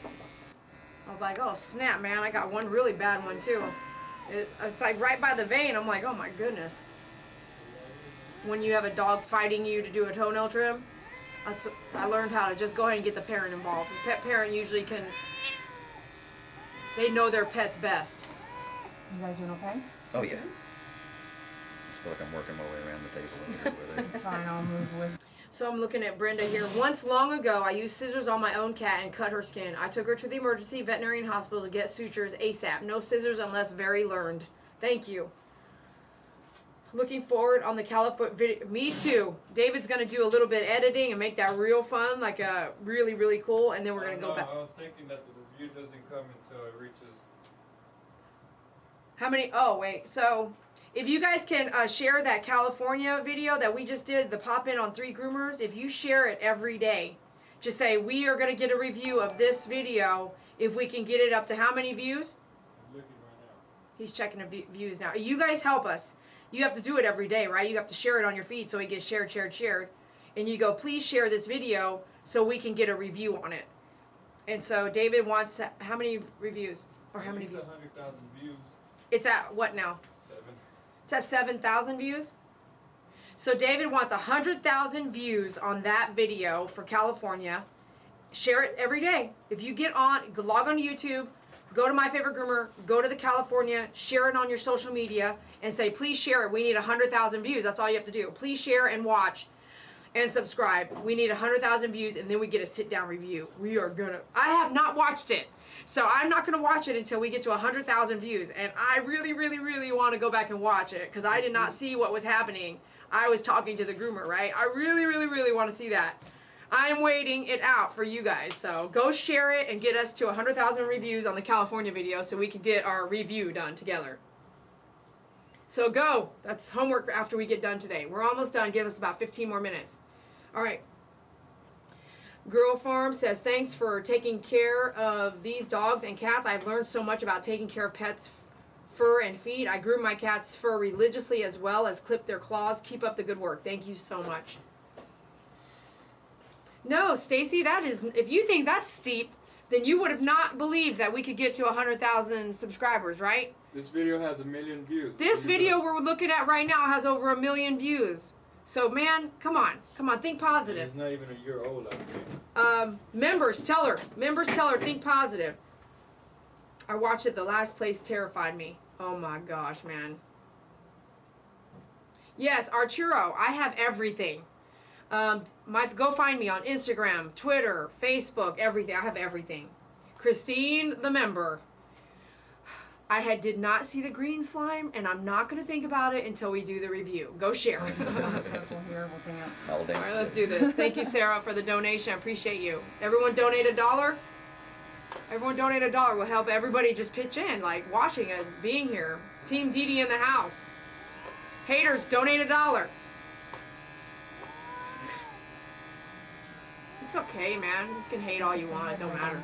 I was like, oh snap, man, I got one really bad one too. It's like right by the vein. I'm like, oh my goodness. When you have a dog fighting you to do a toenail trim, I learned how to just go ahead and get the parent involved. The pet parent usually can, they know their pets best. You guys doing okay? Oh yeah. I feel like I'm working my way around the table over here with it. It's fine, I'll move with. So I'm looking at Brenda here. Once long ago, I used scissors on my own cat and cut her skin. I took her to the emergency veterinarian hospital to get sutures ASAP. No scissors unless very learned. Thank you. Looking forward on the California video. Me too. David's going to do a little bit of editing and make that real fun, like really, really cool. And then we're going to go back. I was thinking that the review doesn't come until it reaches. How many? Oh, wait. So if you guys can share that California video that we just did, the pop-in on 3 groomers, if you share it every day, just say, we are going to get a review of this video if we can get it up to how many views? I'm looking right now. He's checking the views now. You guys help us. You have to do it every day, right? You have to share it on your feed so it gets shared. And you go, please share this video so we can get a review on it. And so David wants how many reviews? Or how many views? 100,000 views. It's at what now? 7. It's at 7,000 views. So David wants 100,000 views on that video for California. Share it every day. If you get on, log on to YouTube, go to My Favorite Groomer, go to the California, share it on your social media, and say, please share it. We need 100,000 views. That's all you have to do. Please share and watch and subscribe. We need 100,000 views, and then we get a sit-down review. We are gonna. I have not watched it. So I'm not going to watch it until we get to 100,000 views. And I really, really, really want to go back and watch it because I did not see what was happening. I was talking to the groomer, right? I really, really, really want to see that. I'm waiting it out for you guys. So go share it and get us to 100,000 reviews on the California video so we can get our review done together. So go. That's homework after we get done today. We're almost done. Give us about 15 more minutes. All right. Girl Farm says, thanks for taking care of these dogs and cats. I've learned so much about taking care of pets' fur and feet. I groom my cats' fur religiously as well as clip their claws. Keep up the good work. Thank you so much. No, Stacy, that is, if you think that's steep, then you would have not believed that we could get to 100,000 subscribers, right? This video has 1 million views. This video we're looking at right now has over 1 million views. So, man, come on, think positive. It's not even a year old, I think. Members, tell her, think positive. I watched it. The last place terrified me. Oh my gosh, man. Yes, Arturo, I have everything. Go find me on Instagram, Twitter, Facebook, everything. I have everything. Christine, the member. I did not see the green slime, and I'm not going to think about it until we do the review. Go share. All All right, let's do this. Thank you, Sarah, for the donation. I appreciate you. Everyone donate $1. Everyone donate $1. Will help everybody just pitch in, like watching and being here. Team Dee Dee in the house. Haters, donate $1. It's okay, man. You can hate all you want. It don't matter.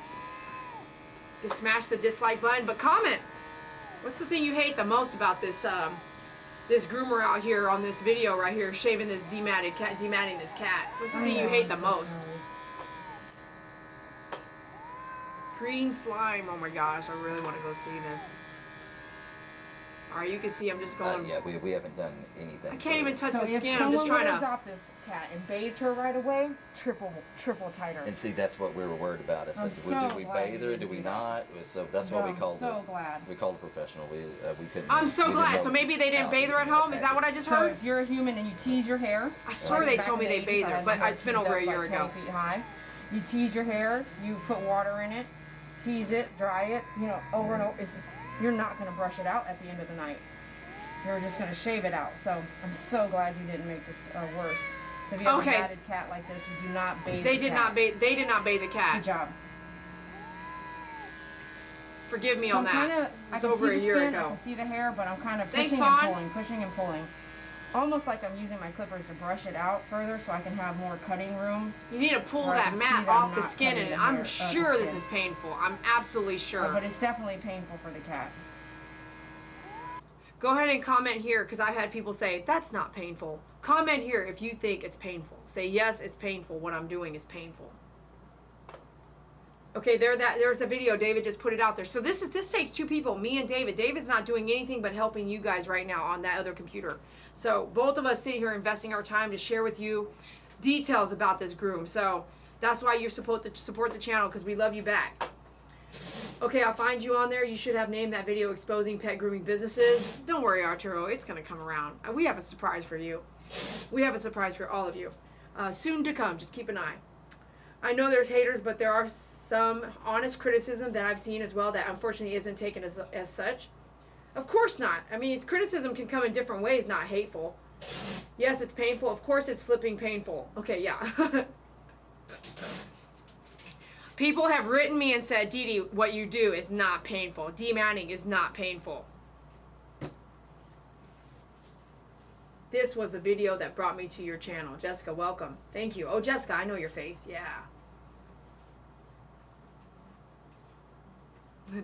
You can smash the dislike button, but comment. What's the thing you hate the most about this this groomer out here on this video right here, shaving this dematting this cat? What's the thing you hate the most? Green slime. Oh my gosh, I really want to go see this. All right, you can see I'm just going. Yeah, we haven't done anything. I can't even touch the skin. If I'm just trying to adopt this cat and bathe her right away, triple tighter. And see, that's what we were worried about. I'm Do we bathe her? Do we not? So that's what we called. So glad. We called a professional. We couldn't. I'm so glad. So maybe they didn't bathe her at home. Is that what I just heard? So if you're a human and you tease your hair, I swear they told me they bathed her, but it's been over a year ago. 20 feet high. You tease your hair. You put water in it, tease it, dry it. Over and over. You're not going to brush it out at the end of the night. You're just going to shave it out. So I'm so glad you didn't make this worse. So if you have a matted cat like this, you do not bathe the cat. They did not bathe the cat. Good job. Forgive me on that. I It's can over see a the year skin, ago. I can see the hair, but I'm kind of Thanks, pushing and pulling. Almost like I'm using my clippers to brush it out further so I can have more cutting room. You need to pull that mat off the skin, and I'm sure this is painful. I'm absolutely sure. But it's definitely painful for the cat. Go ahead and comment here, because I've had people say, that's not painful. Comment here if you think it's painful. Say, yes, it's painful. What I'm doing is painful. Okay, there's a video. David just put it out there. So this takes 2 people, me and David. David's not doing anything but helping you guys right now on that other computer. So both of us sitting here investing our time to share with you details about this groom. So that's why you're supposed to support the channel, because we love you back. Okay, I'll find you on there. You should have named that video Exposing Pet Grooming Businesses. Don't worry, Arturo. It's going to come around. We have a surprise for you. We have a surprise for all of you. Soon to come. Just keep an eye. I know there's haters, but there are some honest criticism that I've seen as well that unfortunately isn't taken as such. Of course not. I mean, criticism can come in different ways, not hateful. Yes, it's painful. Of course it's flipping painful. Okay, yeah. People have written me and said, Dee Dee, what you do is not painful. Dematting is not painful. This was the video that brought me to your channel. Jessica, welcome. Thank you. Oh, Jessica, I know your face. Yeah.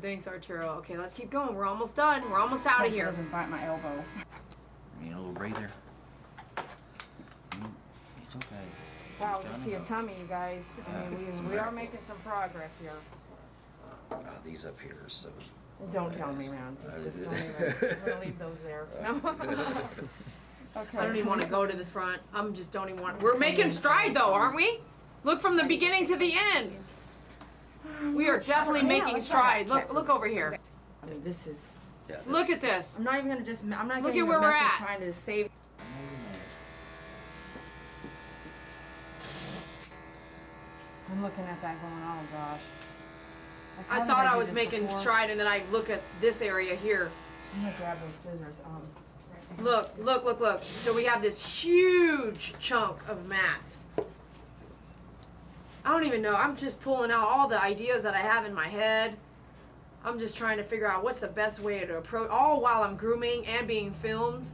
Thanks, Arturo. Okay, let's keep going. We're almost done. We're almost out of here. Doesn't bite my elbow. You need a little breather. It's okay. Wow, we can see a tummy, you guys. I mean, we are making some progress here. These up here, so. Don't tell me, man. Just don't even. We're gonna leave those there. No. Okay. I don't even want to go to the front. Don't even want. We're making stride though, aren't we? Look from the beginning to the end. We are definitely making stride. Look over here. I mean, this is. Yeah, Look at this. I'm not even gonna just. I'm not Look gonna at where we're at. trying to save. I'm looking at that going, oh gosh. I kinda thought did I was this making before. stride, and then I look at this area here. I'm gonna grab those scissors. Look. So we have this huge chunk of mats. I don't even know. I'm just pulling out all the ideas that I have in my head. I'm just trying to figure out what's the best way to approach, all while I'm grooming and being filmed.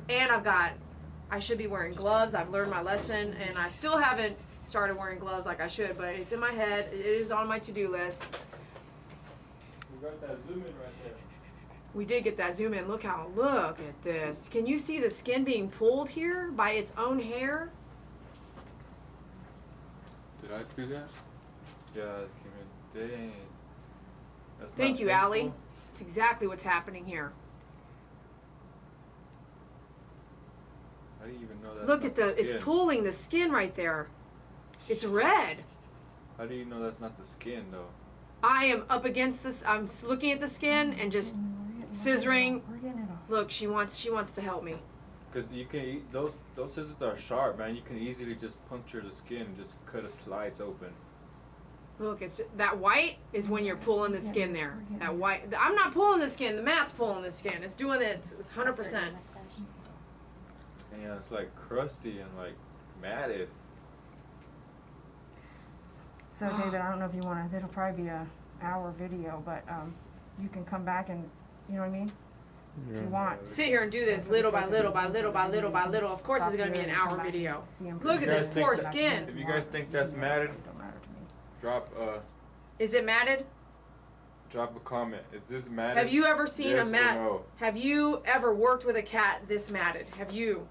And I should be wearing gloves. I've learned my lesson, and I still haven't started wearing gloves like I should, but it's in my head. It is on my to-do list. We got that zoom in right there. We did get that zoom in. Look at this. Can you see the skin being pulled here by its own hair? Did I do that? Yeah, it came in. Dang. That's Thank not you, painful. Allie. It's exactly what's happening here. How do you even know that? Look at it's pulling the skin right there. It's red. How do you know that's not the skin though? I am up against this. I'm looking at the skin and just scissoring. We're getting it off. Look, she wants to help me. Because you can those scissors are sharp, man. You can easily just puncture the skin and just cut a slice open. Look, it's that white is when you're pulling the skin there. That white. I'm not pulling the skin. The mat's pulling the skin. It's doing it. It's 100%. And yeah, it's like crusty and like matted. So David, I don't know if you want to. It'll probably be a hour video, but you can come back and you know what I mean. If you want. Sit here and do this little by little by little by little by little. Of course, it's gonna be an hour video. Look at this poor skin. If you guys think that's matted, Don't matter to me. drop Is it matted? a comment. Is this matted? Have you ever seen Yes a or mat? no? Have you ever worked with a cat this matted? Have you?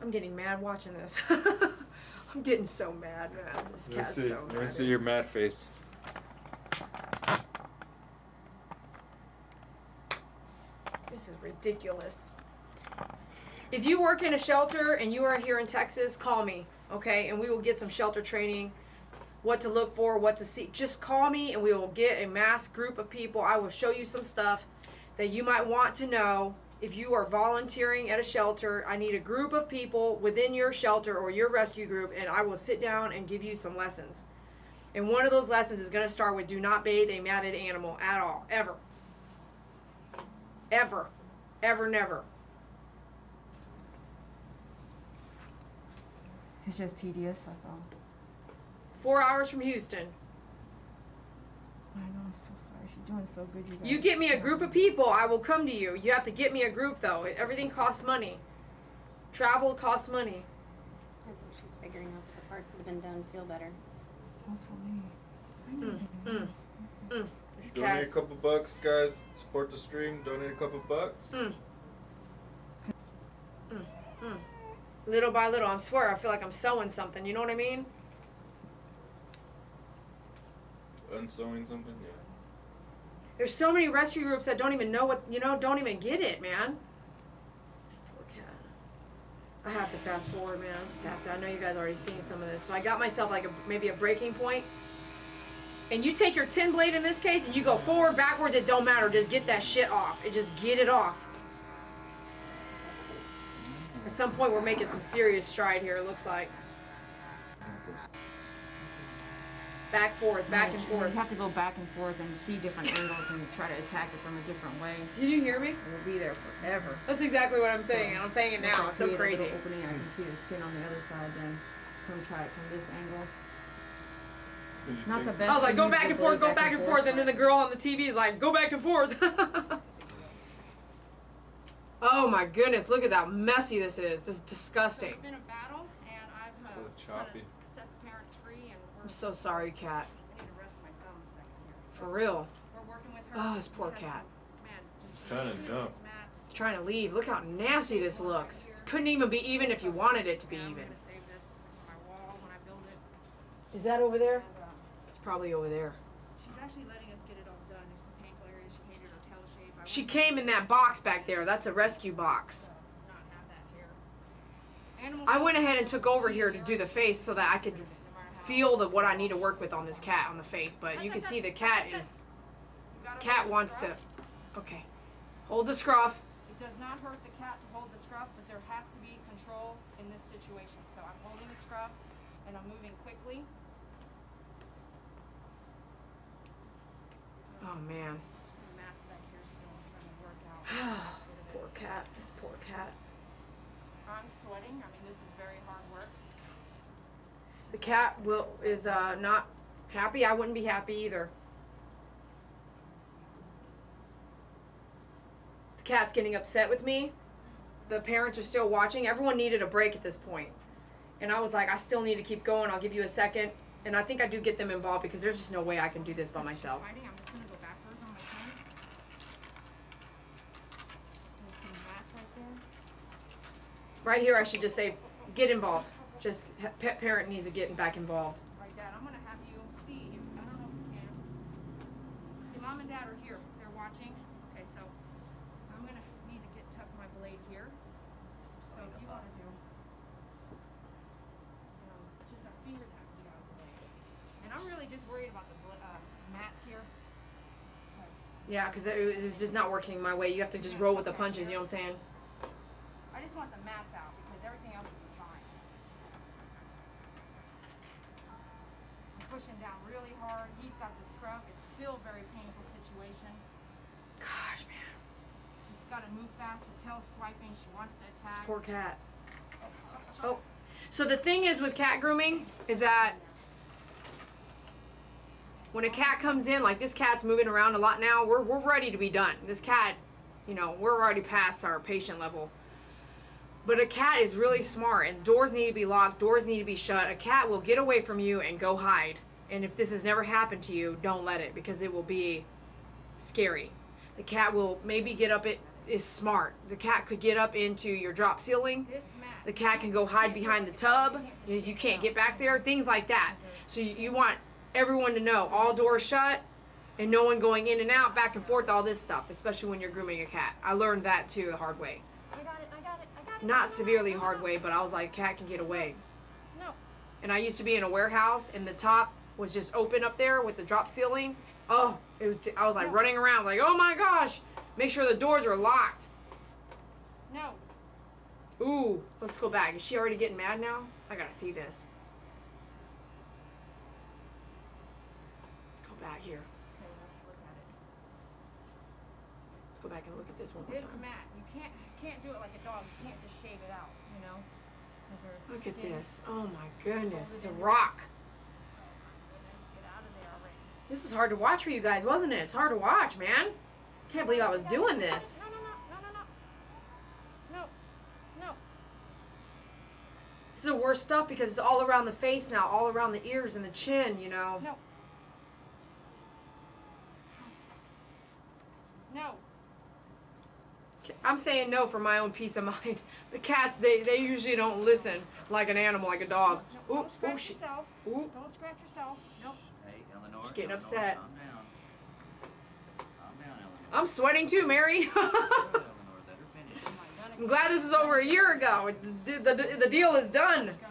I'm getting mad watching this. I'm getting so mad, man. This cat's so Let me mad. see your mad face. This is ridiculous. If you work in a shelter and you are here in Texas, call me, okay? And we will get some shelter training, what to look for, what to see. Just call me and we will get a mass group of people. I will show you some stuff that you might want to know. If you are volunteering at a shelter, I need a group of people within your shelter or your rescue group, and I will sit down and give you some lessons. And one of those lessons is going to start with do not bathe a matted animal at all, ever. Ever. Ever, never. It's just tedious. That's all. 4 hours from Houston. I know. I'm so sorry. She's doing so good. You guys. You get me a group of people, I will come to you. You have to get me a group, though. Everything costs money. Travel costs money. I think she's figuring out that the parts that have been done feel better. Hopefully. This Donate a cat. couple bucks, guys. Support the stream. Donate a couple bucks. Little by little, I swear, I feel like I'm sewing something. You know what I mean? Unsewing something, yeah. There's so many rescue groups that don't even know what, don't even get it, man. This poor cat. I have to fast forward, man. I just have to. I know you guys already seen some of this. So I got myself like maybe a breaking point. And you take your 10 blade in this case and you go forward, backwards, it don't matter. Just get that shit off. Just get it off. At some point we're making some serious stride here, it looks like. Back, forth, back and You forth. have to go back and forth and see different angles and try to attack it from a different way. Did you hear me? It will be there forever. That's exactly what I'm saying, and I'm saying it now. It's so crazy. Opening, I can see the skin on the other side. Then come try it from this angle. Not the best. I was like, to go use back the and forth, blade go back and forth, and then the girl on the TV is like, go back and forth. Oh my goodness, look at how messy this is. This is disgusting. It's been a battle, and I've So choppy. set the parents free, and I'm so sorry, cat. I need to rest my thumb a second here. For real. We're working with her. Oh, this poor We had cat. some- man, just Trying to serious dump. mats. Trying to leave. Look how nasty this looks. Couldn't even be even if you wanted it to be And I'm even. gonna save this for my wall when I build it. Is that over there? And, It's probably over there. she's actually letting us get it all done. There's some painful areas. She hated her tail shape. I She wanted came in that box back there. That's a rescue box. to not have that hair. Animal I went ahead and took over here to do the face so that I could no matter how feel what I need to work with on this cat on the face. But you can see the cat you gotta cat hold the wants to. scruff. Okay, hold the scruff. It does not hurt the cat to hold the scruff, but there has to be control control in this situation. So I'm holding the scruff and I'm moving quickly. Oh man. Some mats back here still trying to work out. Poor cat. This poor cat. I'm sweating. I mean, this is very hard work. The cat is not happy. I wouldn't be happy either. The cat's getting upset with me. The parents are still watching. Everyone needed a break at this point. And I was like, I still need to keep going. I'll give you a second. And I think I do get them involved because there's just no way I can do this by myself. I'm just going to go backwards on my tongue. There's some mats right there. Right here, I should just say, get involved. Just pet parent needs to get back involved. Right, Dad, I'm going to have you see if, I don't know if you can. See, Mom and Dad are here. They're watching. Okay, so I'm going to need to tuck my blade here. So if you want to do, just our fingers have to get out of the way. And I'm really just worried about the mats here. Yeah, because it was just not working my way. You have to just roll with the punches, you know what I'm saying? I just want the mats out because everything else will be fine. I'm pushing down really hard. He's got the scruff. It's still a very painful situation. Gosh, man. Just got to move fast. Her tail's swiping. She wants to This attack. poor cat. Oh. So the thing is with cat grooming is that when a cat comes in, like this cat's moving around a lot now, we're ready to be done. This cat, you know, we're already past our patient level. But a cat is really smart, and doors need to be locked, doors need to be shut. A cat will get away from you and go hide. And if this has never happened to you, don't let it, because it will be scary. The cat will maybe get up, it is smart. The cat could get up into your drop ceiling. This mat. The cat can go hide behind the tub. You can't get back there, things like that. So you want everyone to know all doors shut and no one going in and out, back and forth, all this stuff, especially when you're grooming a cat. I learned that too the hard way. I got it. Not severely hard way, but I was like, cat can get away. No. And I used to be in a warehouse and the top was just open up there with the drop ceiling. Oh, I was like running around like, oh my gosh, make sure the doors are locked. No. Ooh, let's go back. Is she already getting mad now? I gotta see this. Go back here. Okay, let's look at it. Let's go back and look at this one more This time. mat, you can't do it like a dog. You can't just shave it out, you know? 'Cause there's Look at skin. this. Oh my goodness. It's a rock. Get out of there already. This is hard to watch for you guys, wasn't it? It's hard to watch, man. Can't believe I was doing this. No. This is the worst stuff because it's all around the face now, all around the ears and the chin, you know. No. I'm saying no for my own peace of mind. The cats, they usually don't listen like an animal, like a dog. No, Ooh, don't scratch shit. yourself. Ooh. Don't scratch yourself. Nope. Hey, Eleanor. She's getting Eleanor, upset. Calm down. Calm down, Eleanor. I'm sweating too, Mary. Go ahead, Eleanor. Let her finish. Oh my God. I'm glad this is over a year ago. The deal is done. Good girl.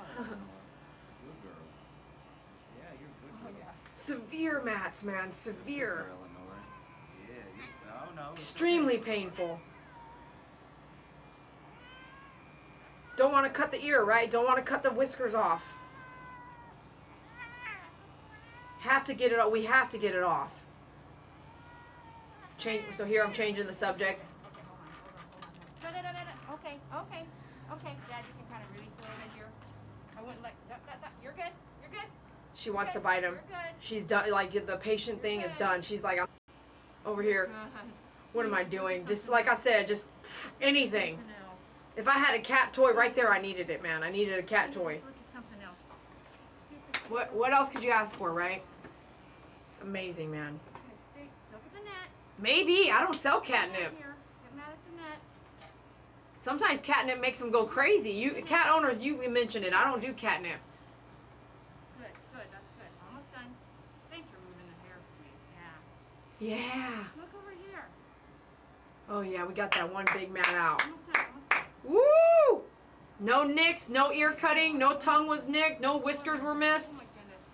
Yeah, you're a good girl. Severe mats, man. Good Severe. girl, Eleanor. Yeah, oh no. it's Extremely okay. painful. Don't want to cut the ear, right? Don't want to cut the whiskers off. Have to get it off. We have to get it off. So here I'm changing the subject. Okay. Dad, you can kind of release a little bit here. I wouldn't let. You're good. She wants to bite him. You're good. She's done. Like the patient thing is done. She's like, I'm over here. What am I doing? Just like I said, just anything. Something else. If I had a cat toy right there, I needed it, man. I needed a cat toy. Let's look at something else. Stupid. What else could you ask for, right? It's amazing, man. Okay, look at the net. Maybe. I don't sell catnip. Here. Get mad at the net. Sometimes catnip makes them go crazy. You cat owners, you mentioned it. I don't do catnip. Good. That's good. Almost done. Thanks for moving the hair for me. Yeah. Yeah. Look over here. Oh yeah, we got that one big mat out. Almost done. Woo! No nicks, no ear cutting, no tongue was nicked, no whiskers were Oh missed. my goodness.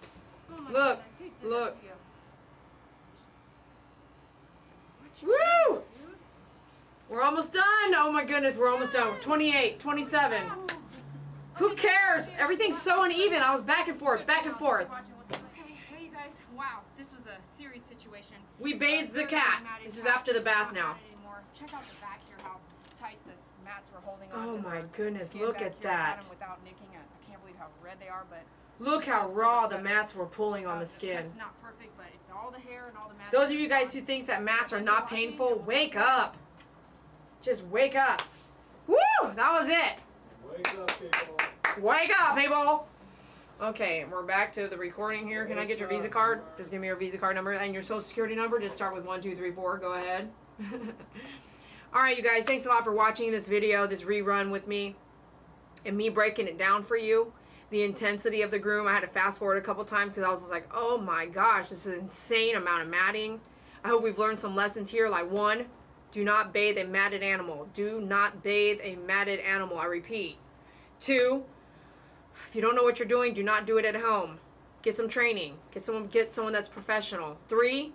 Oh my Look, goodness. Who did look. that to you? Woo! We're almost done. Oh my goodness, we're almost done. 28, 27. Oh, Who cares? Everything's so uneven. I was back and forth, back and forth. Okay, hey you guys. Wow, this was a serious situation. We bathed the cat. This is after the bath now. Check out the back here, how tight the mats were holding on. Oh to my the goodness, skin look back at here. I got that. 'em without nicking it. I can't believe how red they are, but Look how raw the mats were pulling on the skin. It's not perfect, but all the hair and all the mats. Those of you guys who think that mats are not painful, wake up. Just wake up. Woo! That was it. Wake up, people. Wake up, people. Okay, we're back to the recording here. Can I get your Visa card? Just give me your Visa card number and your social security number. Just start with 1, 2, 3, 4. Go ahead. All right, you guys. Thanks a lot for watching this video, this rerun with me, and me breaking it down for you. The intensity of the Groom. I had to fast forward a couple times because I was just like, oh my gosh, this is an insane amount of matting. I hope we've learned some lessons here. Like 1, do not bathe a matted animal. Do not bathe a matted animal. I repeat. 2, if you don't know what you're doing, do not do it at home. Get some training. Get someone that's professional. 3,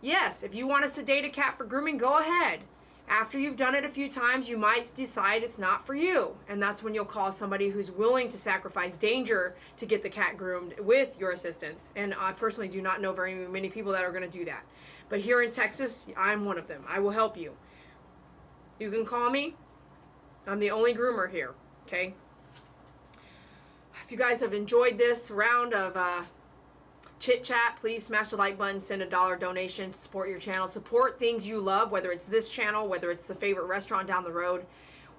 yes, if you want to sedate a cat for grooming, go ahead. After you've done it a few times, you might decide it's not for you. And that's when you'll call somebody who's willing to sacrifice danger to get the cat groomed with your assistance. And I personally do not know very many people that are going to do that. But here in Texas, I'm one of them. I will help you. You can call me. I'm the only groomer here. Okay? If you guys have enjoyed this round of chit chat, please smash the like button, send a $1 donation to support your channel. Support things you love, whether it's this channel, whether it's the favorite restaurant down the road.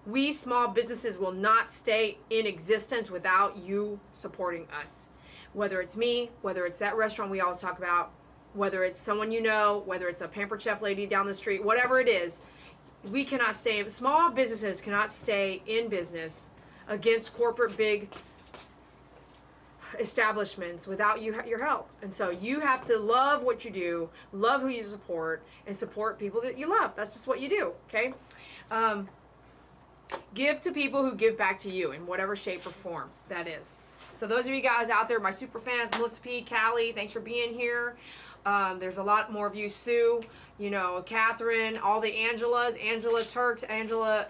We small businesses will not stay in existence without you supporting us. Whether it's me, whether it's that restaurant we always talk about, whether it's someone you know, whether it's a Pampered Chef lady down the street, whatever it is, we cannot stay, small businesses cannot stay in business against corporate big establishments without your help. And so you have to love what you do, love who you support, and support people that you love. That's just what you do, okay? Give to people who give back to you in whatever shape or form that is. So those of you guys out there, my super fans, Melissa P, Callie, thanks for being here. There's a lot more of you, Sue, you know, Catherine, all the Angelas, Angela Turks, Angela,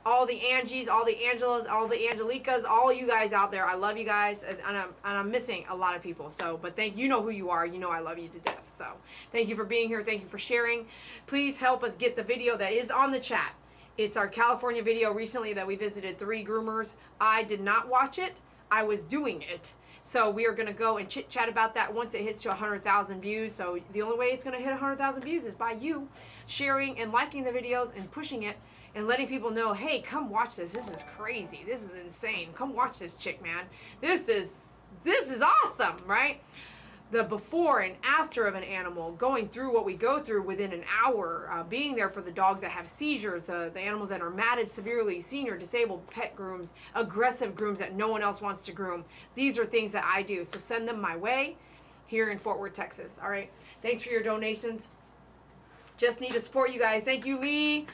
all the Angies, all the Angelas, all the Angelicas, all you guys out there. I love you guys, and I'm missing a lot of people. So, but you know who you are. You know I love you to death. So, thank you for being here. Thank you for sharing. Please help us get the video that is on the chat. It's our California video recently that we visited 3 groomers. I did not watch it. I was doing it. So we are going to go and chit chat about that once it hits to 100,000 views. So the only way it's going to hit 100,000 views is by you sharing and liking the videos and pushing it. And letting people know, hey, come watch this. This is crazy. This is insane. Come watch this chick, man. This is awesome, right? The before and after of an animal, going through what we go through within an hour, being there for the dogs that have seizures, the animals that are matted severely, senior, disabled, pet grooms, aggressive grooms that no one else wants to groom. These are things that I do. So send them my way here in Fort Worth, Texas. All right. Thanks for your donations. Just need to support you guys. Thank you, Lee.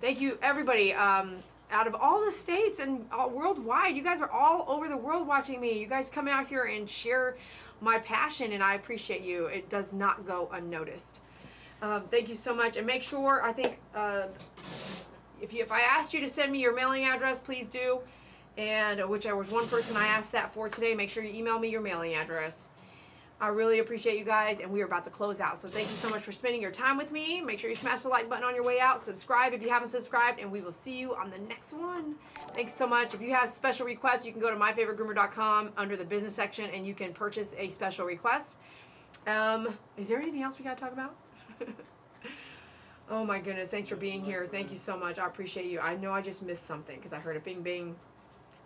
Thank you, everybody. Out of all the states and worldwide, you guys are all over the world watching me. You guys come out here and share my passion, and I appreciate you. It does not go unnoticed. Thank you so much. And make sure, I think, if I asked you to send me your mailing address, please do. And which I was one person I asked that for today. Make sure you email me your mailing address. I really appreciate you guys, and we are about to close out. So thank you so much for spending your time with me. Make sure you smash the like button on your way out. Subscribe if you haven't subscribed, and we will see you on the next one. Thanks so much. If you have special requests, you can go to myfavoritegroomer.com under the business section, and you can purchase a special request. Is there anything else we got to talk about? Oh my goodness. Thanks for being here. Thank you so much. I appreciate you. I know I just missed something because I heard a bing bing.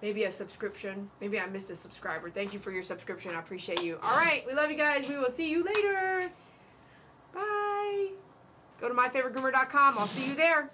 Maybe a subscription. Maybe I missed a subscriber. Thank you for your subscription. I appreciate you. All right. We love you guys. We will see you later. Bye. Go to myfavoritegroomer.com. I'll see you there.